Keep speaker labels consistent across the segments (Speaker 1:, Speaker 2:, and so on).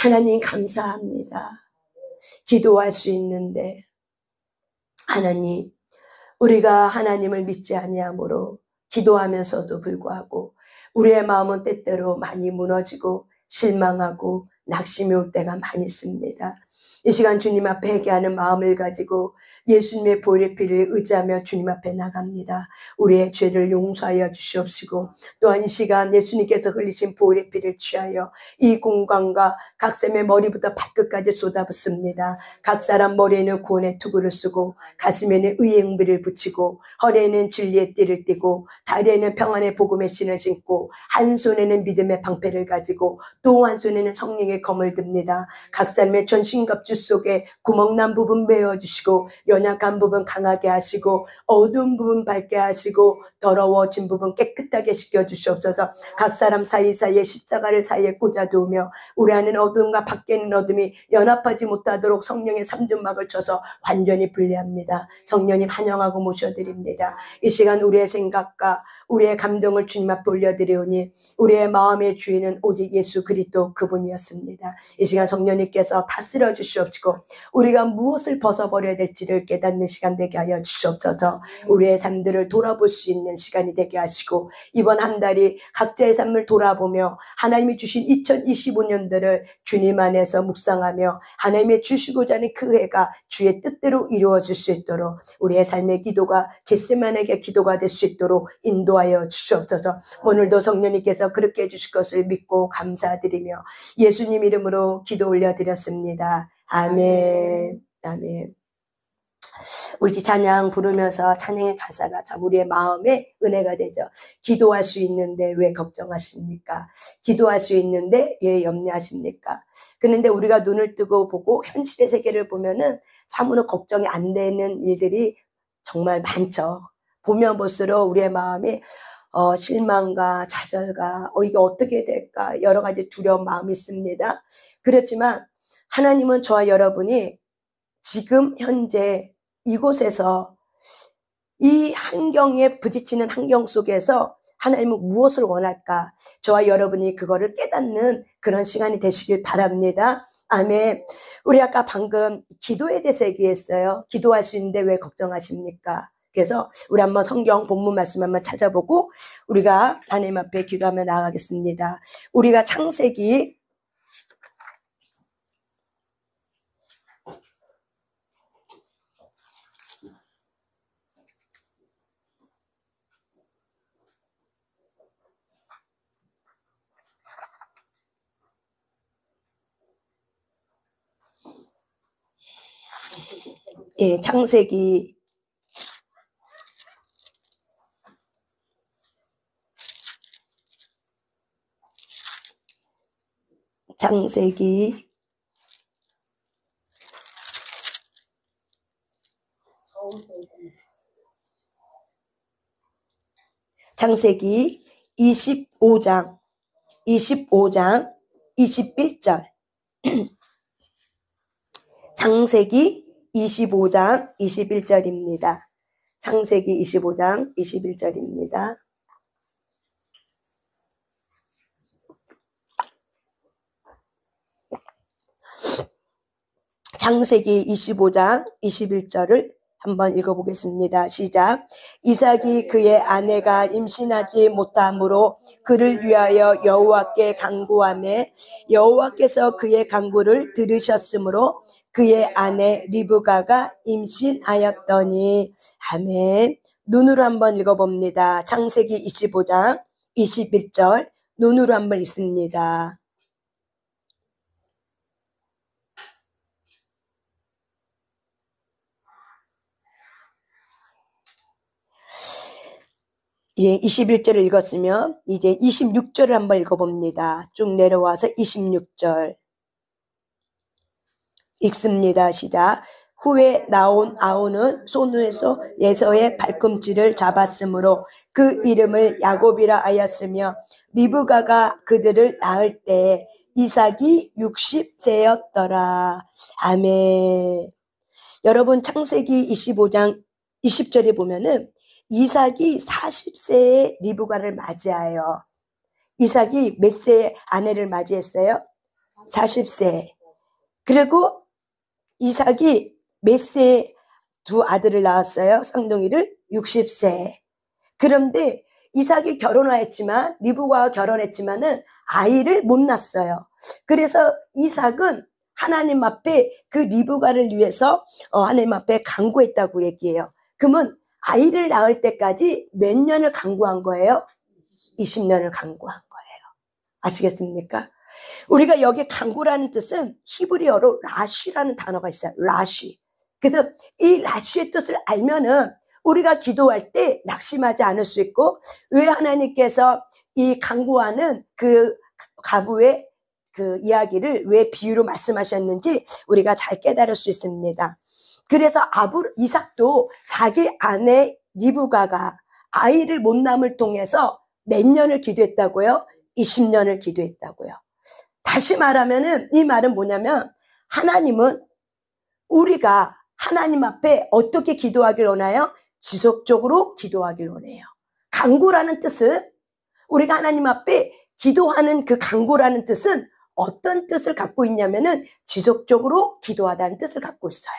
Speaker 1: 하나님 감사합니다. 기도할 수 있는데 하나님, 우리가 하나님을 믿지 아니하므로 기도하면서도 불구하고 우리의 마음은 때때로 많이 무너지고 실망하고 낙심이 올 때가 많이 있습니다. 이 시간 주님 앞에 회개하는 마음을 가지고 예수님의 보혈의 피를 의지하며 주님 앞에 나갑니다. 우리의 죄를 용서하여 주시옵시고 또한 이 시간 예수님께서 흘리신 보혈의 피를 취하여 이 공간과 각 사람의 머리부터 발끝까지 쏟아붓습니다. 각 사람 머리에는 구원의 투구를 쓰고 가슴에는 의의 응비를 붙이고 허리에는 진리의 띠를 띠고 다리에는 평안의 복음의 신을 신고 한 손에는 믿음의 방패를 가지고 또 한 손에는 성령의 검을 듭니다. 각 사람의 전신갑주 속에 구멍난 부분 메어주시고 연약한 부분 강하게 하시고 어두운 부분 밝게 하시고 더러워진 부분 깨끗하게 씻겨주시옵소서. 각 사람 사이사이에 십자가를 사이에 꽂아두며 우리 안에는 어둠과 밖에 있는 어둠이 연합하지 못하도록 성령의 삼중막을 쳐서 완전히 분리합니다. 성령님 환영하고 모셔드립니다. 이 시간 우리의 생각과 우리의 감동을 주님 앞에 올려드리오니 우리의 마음의 주인은 오직 예수 그리스도 그분이었습니다. 이 시간 성령님께서 다스려 주시옵시고 우리가 무엇을 벗어버려야 될지를 깨닫는 시간 되게 하여 주시옵소서. 우리의 삶들을 돌아볼 수 있는 시간이 되게 하시고 이번 한 달이 각자의 삶을 돌아보며 하나님이 주신 2025년들을 주님 안에서 묵상하며 하나님의 주시고자 하는 그 해가 주의 뜻대로 이루어질 수 있도록 우리의 삶의 기도가 겟세마네의 기도가 될 수 있도록 인도하여 주시옵소서. 오늘도 성령님께서 그렇게 해주실 것을 믿고 감사드리며 예수님 이름으로 기도 올려드렸습니다. 아멘. 아멘. 우리 찬양 부르면서 찬양의 가사가 참 우리의 마음에 은혜가 되죠. 기도할 수 있는데 왜 걱정하십니까? 기도할 수 있는데 왜 염려하십니까? 그런데 우리가 눈을 뜨고 보고 현실의 세계를 보면은 참으로 걱정이 안 되는 일들이 정말 많죠. 보면 볼수록 우리의 마음이 실망과 좌절과 이게 어떻게 될까 여러 가지 두려운 마음이 있습니다. 그렇지만 하나님은 저와 여러분이 지금 현재 이곳에서 이 환경에 부딪히는 환경 속에서 하나님은 무엇을 원할까? 저와 여러분이 그거를 깨닫는 그런 시간이 되시길 바랍니다. 아멘. 우리 아까 방금 기도에 대해서 얘기했어요. 기도할 수 있는데 왜 걱정하십니까? 그래서 우리 한번 성경 본문 말씀 한번 찾아보고 우리가 하나님 앞에 기도하며 나가겠습니다. 우리가 창세기 창세기 25장 21절 창세기 25장 21절입니다. 창세기 25장 21절입니다. 창세기 25장 21절을 한번 읽어보겠습니다. 시작. 이삭이 그의 아내가 임신하지 못함으로 그를 위하여 여호와께 간구하매 여호와께서 그의 간구를 들으셨으므로 그의 아내 리브가가 임신하였더니. 아멘. 눈으로 한번 읽어봅니다. 창세기 25장 21절 눈으로 한번 읽습니다. 예, 21절을 읽었으면 이제 26절을 한번 읽어봅니다. 쭉 내려와서 26절 읽습니다. 시작. 후에 나온 아우는 손에서 에서의 발꿈치를 잡았으므로 그 이름을 야곱이라 하였으며 리브가가 그들을 낳을 때에 이삭이 60세였더라. 아멘. 여러분 창세기 25장 20절에 보면은 이삭이 40세에 리브가를 맞이하여 이삭이 몇 세에 아내를 맞이했어요? 40세. 그리고 이삭이 메스의 두 아들을 낳았어요. 쌍둥이를 60세. 그런데 이삭이 결혼하였지만 리브가와 결혼했지만은 아이를 못 낳았어요. 그래서 이삭은 하나님 앞에 그 리브가를 위해서 하나님 앞에 간구했다고 얘기해요. 그러면 아이를 낳을 때까지 몇 년을 간구한 거예요? 20년을 간구한 거예요. 아시겠습니까? 우리가 여기 간구라는 뜻은 히브리어로 라쉬라는 단어가 있어요. 라쉬. 그래서 이 라쉬의 뜻을 알면은 우리가 기도할 때 낙심하지 않을 수 있고, 왜 하나님께서 이 간구하는 그 가부의 그 이야기를 왜 비유로 말씀하셨는지 우리가 잘 깨달을 수 있습니다. 그래서 이삭도 자기 아내 리브가가 아이를 못 낳음을 통해서 몇 년을 기도했다고요? 20년을 기도했다고요. 다시 말하면은 이 말은 뭐냐면, 하나님은 우리가 하나님 앞에 어떻게 기도하길 원해요? 지속적으로 기도하길 원해요. 간구라는 뜻은, 우리가 하나님 앞에 기도하는 그 간구라는 뜻은 어떤 뜻을 갖고 있냐면은 지속적으로 기도하다는 뜻을 갖고 있어요.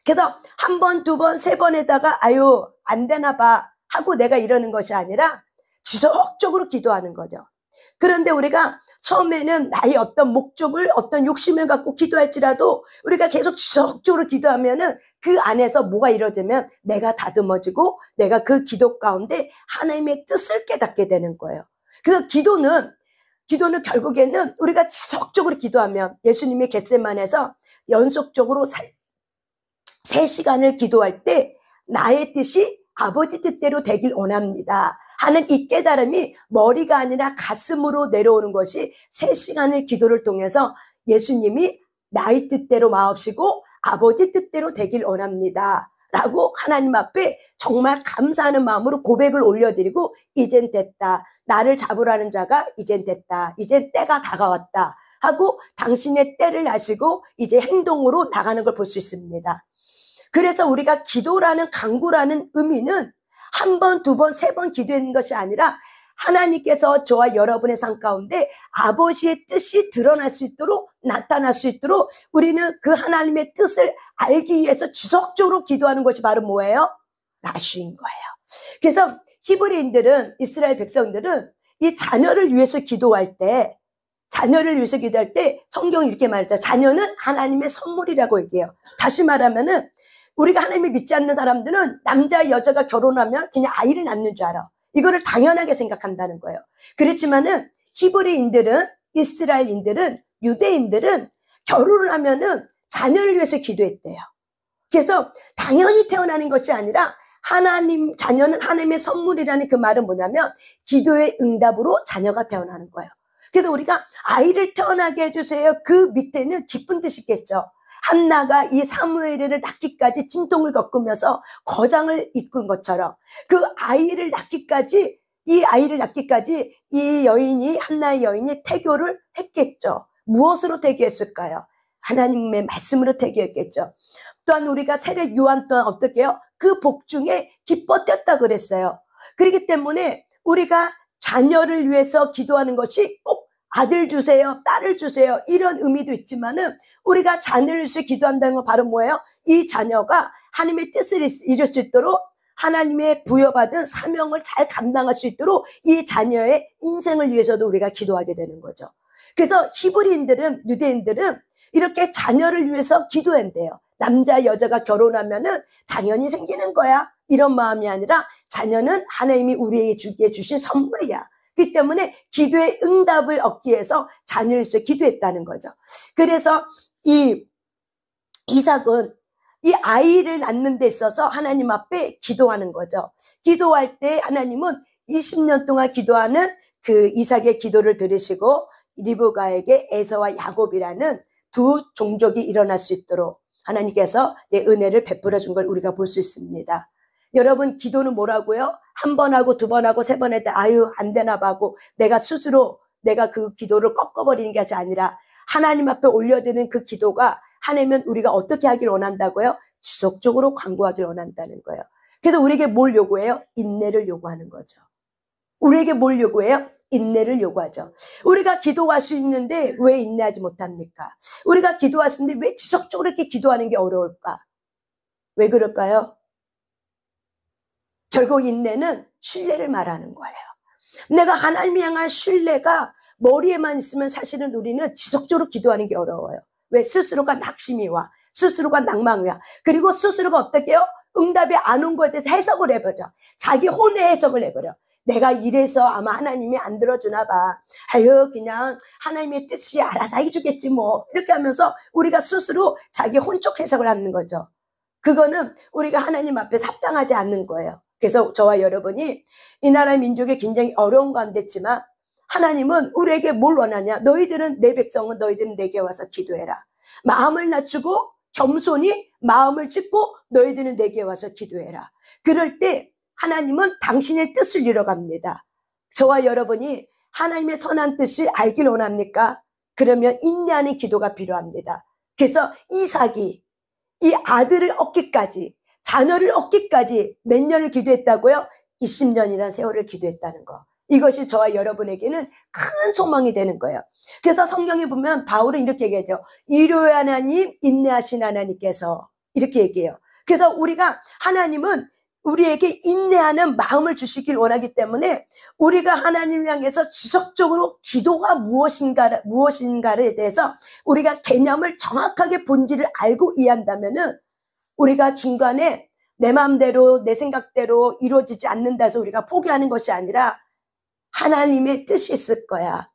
Speaker 1: 그래서 한 번, 두 번, 세 번에다가 아유 안 되나 봐 하고 내가 이러는 것이 아니라 지속적으로 기도하는 거죠. 그런데 우리가 처음에는 나의 어떤 목적을, 어떤 욕심을 갖고 기도할지라도 우리가 계속 지속적으로 기도하면은 그 안에서 뭐가 이루어지면 내가 다듬어지고 내가 그 기도 가운데 하나님의 뜻을 깨닫게 되는 거예요. 그래서 기도는 결국에는 우리가 지속적으로 기도하면, 예수님이 겟세마네에서 연속적으로 3시간을 기도할 때 나의 뜻이 아버지 뜻대로 되길 원합니다 하는 이 깨달음이 머리가 아니라 가슴으로 내려오는 것이 3시간의 기도를 통해서 예수님이 나의 뜻대로 마옵시고 아버지 뜻대로 되길 원합니다 라고 하나님 앞에 정말 감사하는 마음으로 고백을 올려드리고, 이젠 됐다, 나를 잡으라는 자가 이젠 됐다, 이젠 때가 다가왔다 하고 당신의 때를 아시고 이제 행동으로 나가는 걸 볼 수 있습니다. 그래서 우리가 기도라는, 간구라는 의미는 한 번, 두 번, 세 번 기도하는 것이 아니라 하나님께서 저와 여러분의 삶 가운데 아버지의 뜻이 드러날 수 있도록, 나타날 수 있도록 우리는 그 하나님의 뜻을 알기 위해서 지속적으로 기도하는 것이 바로 뭐예요? 라쉬인 거예요. 그래서 히브리인들은, 이스라엘 백성들은 이 자녀를 위해서 기도할 때 성경이 이렇게 말하죠. 자녀는 하나님의 선물이라고 얘기해요. 다시 말하면은 우리가 하나님을 믿지 않는 사람들은 남자 여자가 결혼하면 그냥 아이를 낳는 줄 알아. 이거를 당연하게 생각한다는 거예요. 그렇지만은 히브리인들은, 이스라엘인들은, 유대인들은 결혼을 하면은 자녀를 위해서 기도했대요. 그래서 당연히 태어나는 것이 아니라 자녀는 하나님의 선물이라는 그 말은 뭐냐면 기도의 응답으로 자녀가 태어나는 거예요. 그래서 우리가 아이를 태어나게 해주세요. 그 밑에는 기쁜 뜻이 있겠죠. 한나가 이 사무엘을 낳기까지 찜통을 겪으면서 거장을 이끈 것처럼 그 아이를 낳기까지 이 여인이, 한나의 여인이 태교를 했겠죠. 무엇으로 태교했을까요? 하나님의 말씀으로 태교했겠죠. 또한 우리가 세례 요한 또한 어떻게 해요? 그 복중에 기뻐 뛰었다 그랬어요. 그렇기 때문에 우리가 자녀를 위해서 기도하는 것이 꼭 아들 주세요, 딸을 주세요 이런 의미도 있지만은, 우리가 자녀를 위해서 기도한다는 건 바로 뭐예요? 이 자녀가 하나님의 뜻을 이룰 수 있도록, 하나님의 부여받은 사명을 잘 감당할 수 있도록 이 자녀의 인생을 위해서도 우리가 기도하게 되는 거죠. 그래서 히브리인들은, 유대인들은 이렇게 자녀를 위해서 기도한대요. 남자 여자가 결혼하면은 당연히 생기는 거야 이런 마음이 아니라 자녀는 하나님이 우리에게 주신 선물이야. 그렇기 때문에 기도의 응답을 얻기 위해서 자녀를 위해서 기도했다는 거죠. 그래서 이 이삭은 이 아이를 낳는 데 있어서 하나님 앞에 기도하는 거죠. 기도할 때 하나님은 20년 동안 기도하는 그 이삭의 기도를 들으시고 리브가에게 에서와 야곱이라는 두 종족이 일어날 수 있도록 하나님께서 은혜를 베풀어 준 걸 우리가 볼 수 있습니다. 여러분, 기도는 뭐라고요? 한 번 하고 두 번 하고 세 번 했다 아유 안 되나 봐 하고 내가 스스로 그 기도를 꺾어버리는 것이 아니라 하나님 앞에 올려드리는 그 기도가 하나님은 우리가 어떻게 하길 원한다고요? 지속적으로 간구하길 원한다는 거예요. 그래서 우리에게 뭘 요구해요? 인내를 요구하는 거죠. 우리에게 뭘 요구해요? 인내를 요구하죠. 우리가 기도할 수 있는데 왜 인내하지 못합니까? 우리가 기도할 수 있는데 왜 지속적으로 이렇게 기도하는 게 어려울까? 왜 그럴까요? 결국 인내는 신뢰를 말하는 거예요. 내가 하나님 향한 신뢰가 머리에만 있으면 사실은 우리는 지속적으로 기도하는 게 어려워요. 왜? 스스로가 낙심이 와. 스스로가 낭망이 와. 그리고 스스로가 어떻게 해요? 응답이 안 온 것에 대해서 해석을 해버려. 자기 혼의 해석을 해버려. 내가 이래서 아마 하나님이 안 들어주나 봐. 아유, 그냥 하나님의 뜻이 알아서 해주겠지 뭐. 이렇게 하면서 우리가 스스로 자기 혼적 해석을 하는 거죠. 그거는 우리가 하나님 앞에 합당하지 않는 거예요. 그래서 저와 여러분이 이 나라 민족이 굉장히 어려운 가운데 있지만 하나님은 우리에게 뭘 원하냐? 너희들은, 내 백성은 너희들은 내게 와서 기도해라. 마음을 낮추고 겸손히 마음을 찢고 너희들은 내게 와서 기도해라. 그럴 때 하나님은 당신의 뜻을 이뤄갑니다. 저와 여러분이 하나님의 선한 뜻을 알길 원합니까? 그러면 인내하는 기도가 필요합니다. 그래서 이삭이 이 아들을 얻기까지, 자녀를 얻기까지 몇 년을 기도했다고요? 20년이라는 세월을 기도했다는 거. 이것이 저와 여러분에게는 큰 소망이 되는 거예요. 그래서 성경에 보면 바울은 이렇게 얘기하죠. 일요일 하나님, 인내하신 하나님께서, 이렇게 얘기해요. 그래서 우리가, 하나님은 우리에게 인내하는 마음을 주시길 원하기 때문에 우리가 하나님을 향해서 지속적으로 기도가 무엇인가에 대해서 우리가 개념을 정확하게 본질을 알고 이해한다면은 우리가 중간에 내 마음대로 내 생각대로 이루어지지 않는다 해서 우리가 포기하는 것이 아니라 하나님의 뜻이 있을 거야.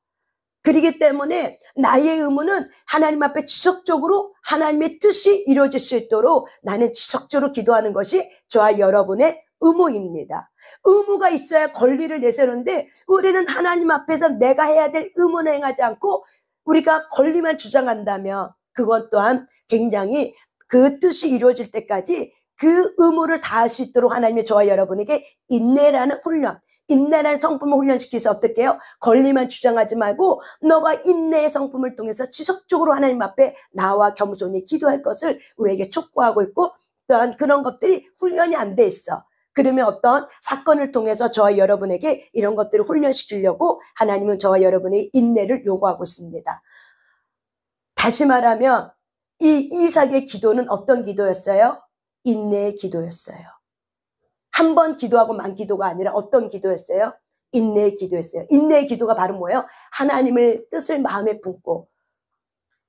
Speaker 1: 그렇기 때문에 나의 의무는 하나님 앞에 지속적으로 하나님의 뜻이 이루어질 수 있도록 나는 지속적으로 기도하는 것이 저와 여러분의 의무입니다. 의무가 있어야 권리를 내세우는데 우리는 하나님 앞에서 내가 해야 될 의무는 행하지 않고 우리가 권리만 주장한다면 그것 또한 굉장히 그 뜻이 이루어질 때까지 그 의무를 다할 수 있도록 하나님이 저와 여러분에게 인내라는 훈련, 인내라는 성품을 훈련시켜서 어떻게 해요? 권리만 주장하지 말고 너가 인내의 성품을 통해서 지속적으로 하나님 앞에 나와 겸손히 기도할 것을 우리에게 촉구하고 있고 또한 그런 것들이 훈련이 안 돼 있어. 그러면 어떤 사건을 통해서 저와 여러분에게 이런 것들을 훈련시키려고 하나님은 저와 여러분의 인내를 요구하고 있습니다. 다시 말하면 이 이삭의 기도는 어떤 기도였어요? 인내의 기도였어요. 한 번 기도하고만 기도가 아니라 어떤 기도였어요? 인내의 기도였어요. 인내의 기도가 바로 뭐예요? 하나님의 뜻을 마음에 품고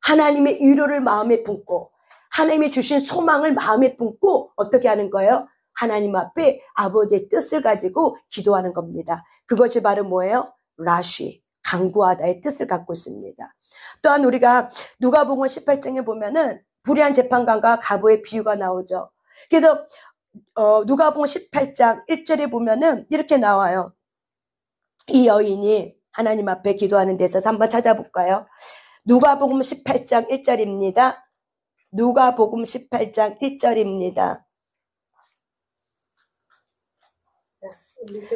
Speaker 1: 하나님의 위로를 마음에 품고 하나님이 주신 소망을 마음에 품고 어떻게 하는 거예요? 하나님 앞에 아버지의 뜻을 가지고 기도하는 겁니다. 그것이 바로 뭐예요? 라쉬, 간구하다의 뜻을 갖고 있습니다. 또한 우리가 누가복음 18장에 보면은 불의한 재판관과 과부의 비유가 나오죠. 그래서 누가복음 18장 1절에 보면은 이렇게 나와요. 이 여인이 하나님 앞에 기도하는 데서 한번 찾아볼까요? 누가복음 18장 1절입니다. 누가복음 18장 1절입니다.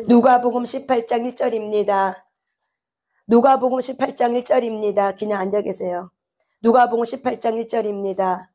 Speaker 1: 누가복음 18장 1절입니다. 누가복음 18장 1절입니다. 그냥 앉아 계세요. 누가복음 18장 1절입니다.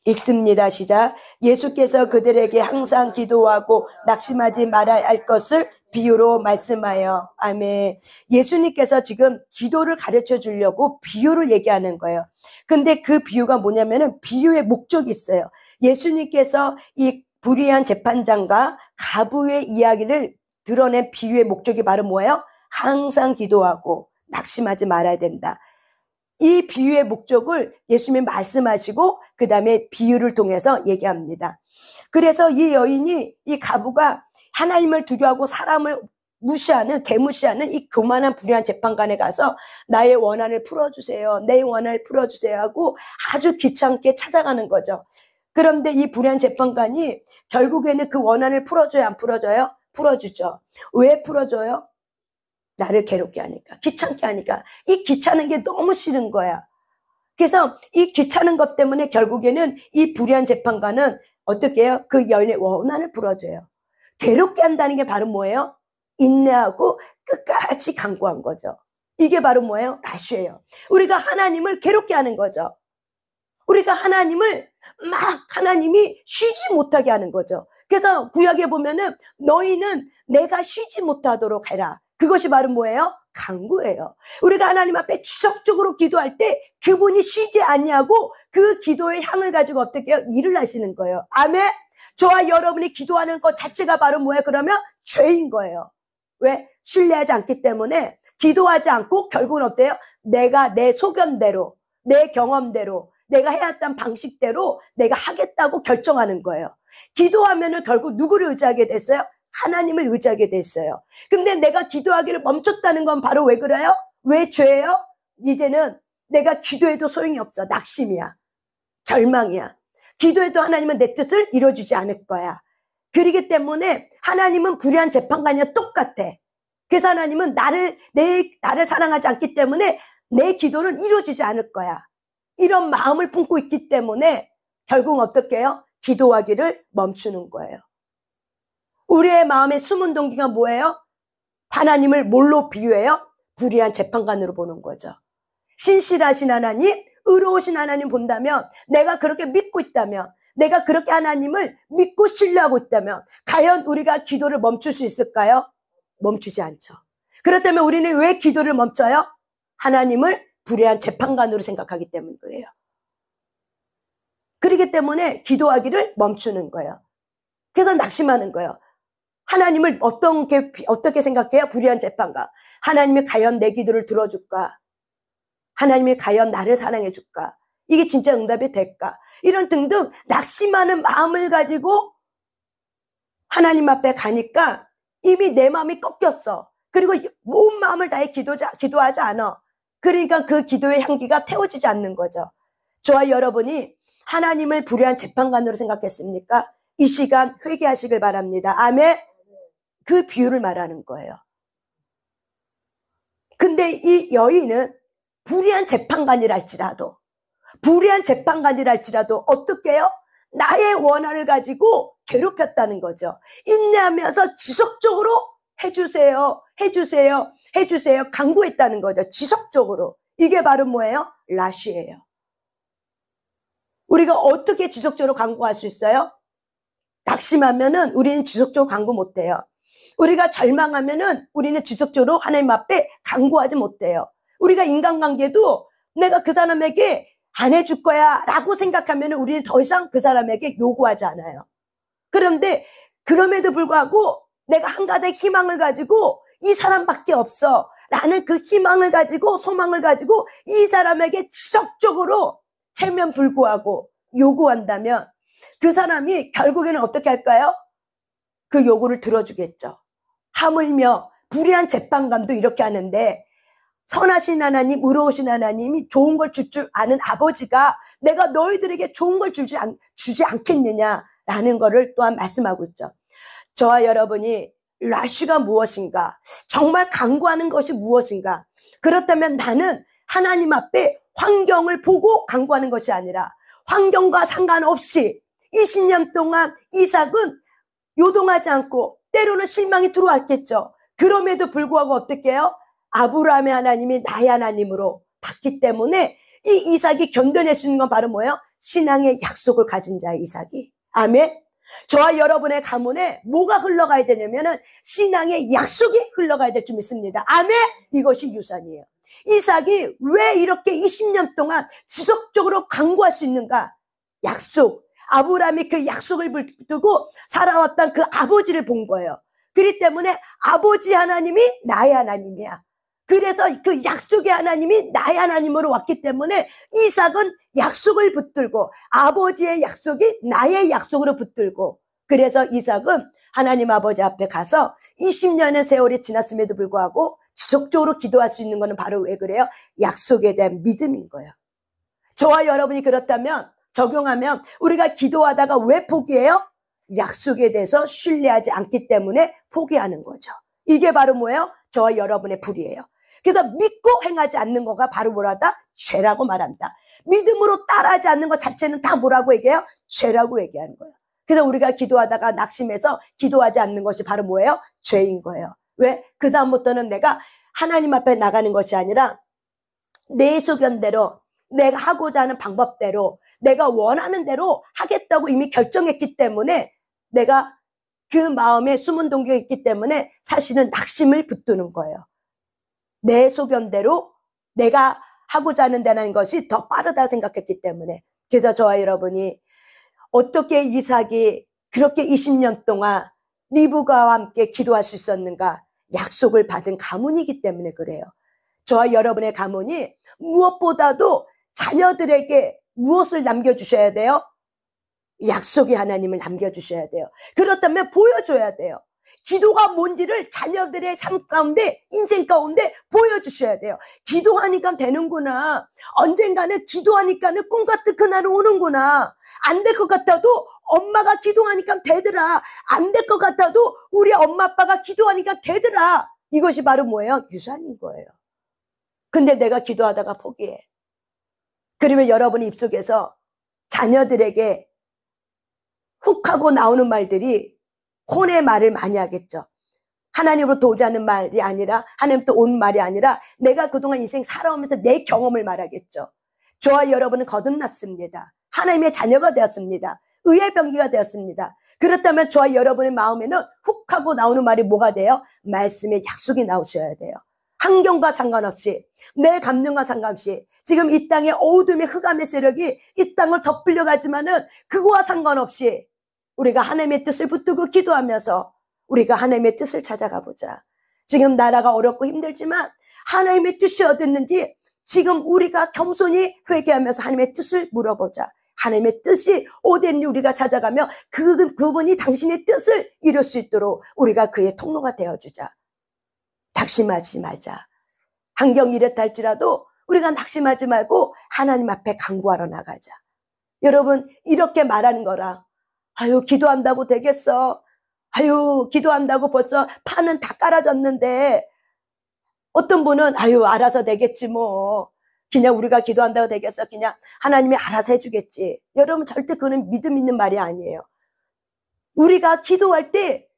Speaker 1: 읽습니다. 시작. 예수께서 그들에게 항상 기도하고 낙심하지 말아야 할 것을 비유로 말씀하여. 아멘. 예수님께서 지금 기도를 가르쳐 주려고 비유를 얘기하는 거예요. 근데 그 비유가 뭐냐면은 비유의 목적이 있어요. 예수님께서 이 불의한 재판장과 과부의 이야기를 드러낸 비유의 목적이 바로 뭐예요? 항상 기도하고 낙심하지 말아야 된다. 이 비유의 목적을 예수님이 말씀하시고 그 다음에 비유를 통해서 얘기합니다. 그래서 이 여인이, 이 과부가 하나님을 두려워하고 사람을 무시하는, 개무시하는 이 교만한 불의한 재판관에 가서 나의 원한을 풀어주세요, 내 원한을 풀어주세요 하고 아주 귀찮게 찾아가는 거죠. 그런데 이 불의한 재판관이 결국에는 그 원한을 풀어줘요, 안 풀어줘요? 풀어주죠. 왜 풀어줘요? 나를 괴롭게 하니까, 귀찮게 하니까. 이 귀찮은 게 너무 싫은 거야. 그래서 이 귀찮은 것 때문에 결국에는 이 불의한 재판관은 어떻게 해요? 그 여인의 원한을 풀어줘요. 괴롭게 한다는 게 바로 뭐예요? 인내하고 끝까지 간구한 거죠. 이게 바로 뭐예요? 라쉬예요. 우리가 하나님을 괴롭게 하는 거죠. 우리가 하나님을 막 하나님이 쉬지 못하게 하는 거죠. 그래서 구약에 보면은 너희는 내가 쉬지 못하도록 해라. 그것이 바로 뭐예요? 간구예요. 우리가 하나님 앞에 지속적으로 기도할 때 그분이 쉬지 않냐고 그 기도의 향을 가지고 어떻게 해요? 일을 하시는 거예요. 아멘. 저와 여러분이 기도하는 것 자체가 바로 뭐예요? 그러면 죄인 거예요. 왜? 신뢰하지 않기 때문에 기도하지 않고 결국은 어때요? 내가 내 소견대로, 내 경험대로, 내가 해왔던 방식대로 내가 하겠다고 결정하는 거예요. 기도하면은 결국 누구를 의지하게 됐어요? 하나님을 의지하게 됐어요. 근데 내가 기도하기를 멈췄다는 건 바로 왜 그래요? 왜 죄예요? 이제는 내가 기도해도 소용이 없어. 낙심이야. 절망이야. 기도해도 하나님은 내 뜻을 이루어주지 않을 거야. 그러기 때문에 하나님은 불의한 재판관이와 똑같아. 그래서 하나님은 나를 사랑하지 않기 때문에 내 기도는 이루어지지 않을 거야. 이런 마음을 품고 있기 때문에 결국은 어떻게 해요? 기도하기를 멈추는 거예요. 우리의 마음의 숨은 동기가 뭐예요? 하나님을 뭘로 비유해요? 불의한 재판관으로 보는 거죠. 신실하신 하나님, 의로우신 하나님 본다면, 내가 그렇게 믿고 있다면, 내가 그렇게 하나님을 믿고 신뢰하고 있다면 과연 우리가 기도를 멈출 수 있을까요? 멈추지 않죠. 그렇다면 우리는 왜 기도를 멈춰요? 하나님을 불의한 재판관으로 생각하기 때문에 그래요. 그렇기 때문에 기도하기를 멈추는 거예요. 그래서 낙심하는 거예요. 하나님을 어떻게 생각해요? 불의한 재판관. 하나님이 과연 내 기도를 들어줄까? 하나님이 과연 나를 사랑해 줄까? 이게 진짜 응답이 될까? 이런 등등 낙심하는 마음을 가지고 하나님 앞에 가니까 이미 내 마음이 꺾였어. 그리고 온 마음을 다해 기도하지 않아. 그러니까 그 기도의 향기가 태워지지 않는 거죠. 저와 여러분이 하나님을 불의한 재판관으로 생각했습니까? 이 시간 회개하시길 바랍니다. 아멘. 그 비유를 말하는 거예요. 근데 이 여인은 불의한 재판관이랄지라도 어떻게 해요? 나의 원한을 가지고 괴롭혔다는 거죠. 인내하면서 지속적으로 해주세요 간구했다는 거죠. 지속적으로. 이게 바로 뭐예요? 라쉬예요. 우리가 어떻게 지속적으로 간구할 수 있어요? 낙심하면은 우리는 지속적으로 간구 못해요. 우리가 절망하면은 우리는 지속적으로 하나님 앞에 간구하지 못해요. 우리가 인간관계도 내가 그 사람에게 안 해줄 거야 라고 생각하면 우리는 더 이상 그 사람에게 요구하지 않아요. 그런데 그럼에도 불구하고 내가 한가닥 희망을 가지고 이 사람밖에 없어 라는 그 희망을 가지고 소망을 가지고 이 사람에게 지속적으로 체면 불구하고 요구한다면 그 사람이 결국에는 어떻게 할까요? 그 요구를 들어주겠죠. 하물며 불의한 재판관도 이렇게 하는데 선하신 하나님, 의로우신 하나님이 좋은 걸 줄 줄 아는 아버지가 내가 너희들에게 좋은 걸 주지 않겠느냐라는 것을 또한 말씀하고 있죠. 저와 여러분이 라쉬가 무엇인가? 정말 간구하는 것이 무엇인가? 그렇다면 나는 하나님 앞에 환경을 보고 간구하는 것이 아니라 환경과 상관없이 20년 동안 이삭은 요동하지 않고 때로는 실망이 들어왔겠죠. 그럼에도 불구하고 어떻게 해요? 아브라함의 하나님이 나의 하나님으로 봤기 때문에 이 이삭이 견뎌낼 수 있는 건 바로 뭐예요? 신앙의 약속을 가진 자의 이삭이. 아멘. 저와 여러분의 가문에 뭐가 흘러가야 되냐면은 신앙의 약속이 흘러가야 될 줄 믿습니다. 아멘. 이것이 유산이에요. 이삭이 왜 이렇게 20년 동안 지속적으로 간구할 수 있는가? 약속. 아브라함이 그 약속을 붙들고 살아왔던 그 아버지를 본 거예요. 그렇기 때문에 아버지 하나님이 나의 하나님이야. 그래서 그 약속의 하나님이 나의 하나님으로 왔기 때문에 이삭은 약속을 붙들고 아버지의 약속이 나의 약속으로 붙들고 그래서 이삭은 하나님 아버지 앞에 가서 20년의 세월이 지났음에도 불구하고 지속적으로 기도할 수 있는 것은 바로 왜 그래요? 약속에 대한 믿음인 거예요. 저와 여러분이 그렇다면 적용하면 우리가 기도하다가 왜 포기해요? 약속에 대해서 신뢰하지 않기 때문에 포기하는 거죠. 이게 바로 뭐예요? 저와 여러분의 불이에요. 그래서 믿고 행하지 않는 거가 바로 뭐라다? 죄라고 말한다. 믿음으로 따라하지 않는 것 자체는 다 뭐라고 얘기해요? 죄라고 얘기하는 거예요. 그래서 우리가 기도하다가 낙심해서 기도하지 않는 것이 바로 뭐예요? 죄인 거예요. 왜? 그 다음부터는 내가 하나님 앞에 나가는 것이 아니라 내 소견대로 내가 하고자 하는 방법대로 내가 원하는 대로 하겠다고 이미 결정했기 때문에 내가 그 마음에 숨은 동기가 있기 때문에 사실은 낙심을 붙드는 거예요. 내 소견대로 내가 하고자 하는 데는 것이 더 빠르다 생각했기 때문에. 그래서 저와 여러분이 어떻게 이삭이 그렇게 20년 동안 리브가와 함께 기도할 수 있었는가? 약속을 받은 가문이기 때문에 그래요. 저와 여러분의 가문이 무엇보다도 자녀들에게 무엇을 남겨주셔야 돼요? 약속의 하나님을 남겨주셔야 돼요. 그렇다면 보여줘야 돼요. 기도가 뭔지를 자녀들의 삶 가운데, 인생 가운데 보여주셔야 돼요. 기도하니까 되는구나. 언젠가는 기도하니까는 꿈 같은 그날은 오는구나. 안 될 것 같아도 엄마가 기도하니까 되더라. 안 될 것 같아도 우리 엄마 아빠가 기도하니까 되더라. 이것이 바로 뭐예요? 유산인 거예요. 근데 내가 기도하다가 포기해. 그러면 여러분 입속에서 자녀들에게 훅 하고 나오는 말들이 혼의 말을 많이 하겠죠. 하나님으로부터 오지 않는 말이 아니라, 하나님부터 온 말이 아니라 내가 그동안 인생 살아오면서 내 경험을 말하겠죠. 저와 여러분은 거듭났습니다. 하나님의 자녀가 되었습니다. 의의 병기가 되었습니다. 그렇다면 저와 여러분의 마음에는 훅 하고 나오는 말이 뭐가 돼요? 말씀의 약속이 나오셔야 돼요. 환경과 상관없이, 내 감정과 상관없이, 지금 이 땅의 어둠의 흑암의 세력이 이 땅을 덮으려 가지만은 그거와 상관없이 우리가 하나님의 뜻을 붙들고 기도하면서 우리가 하나님의 뜻을 찾아가 보자. 지금 나라가 어렵고 힘들지만 하나님의 뜻이 어땠는지 지금 우리가 겸손히 회개하면서 하나님의 뜻을 물어보자. 하나님의 뜻이 어땠는지 우리가 찾아가며 그분이 당신의 뜻을 이룰 수 있도록 우리가 그의 통로가 되어주자. 낙심하지 말자. 환경이 이렇다 할지라도 우리가 낙심하지 말고 하나님 앞에 간구하러 나가자. 여러분, 이렇게 말하는 거라. 아유, 기도한다고 되겠어. 아유, 기도한다고 벌써 판은 다 깔아졌는데, 어떤 분은 아유, 알아서 되겠지 뭐. 그냥 우리가 기도한다고 되겠어. 그냥 하나님이 알아서 해주겠지. 여러분, 절대 그는 믿음 있는 말이 아니에요. 우리가 기도할 때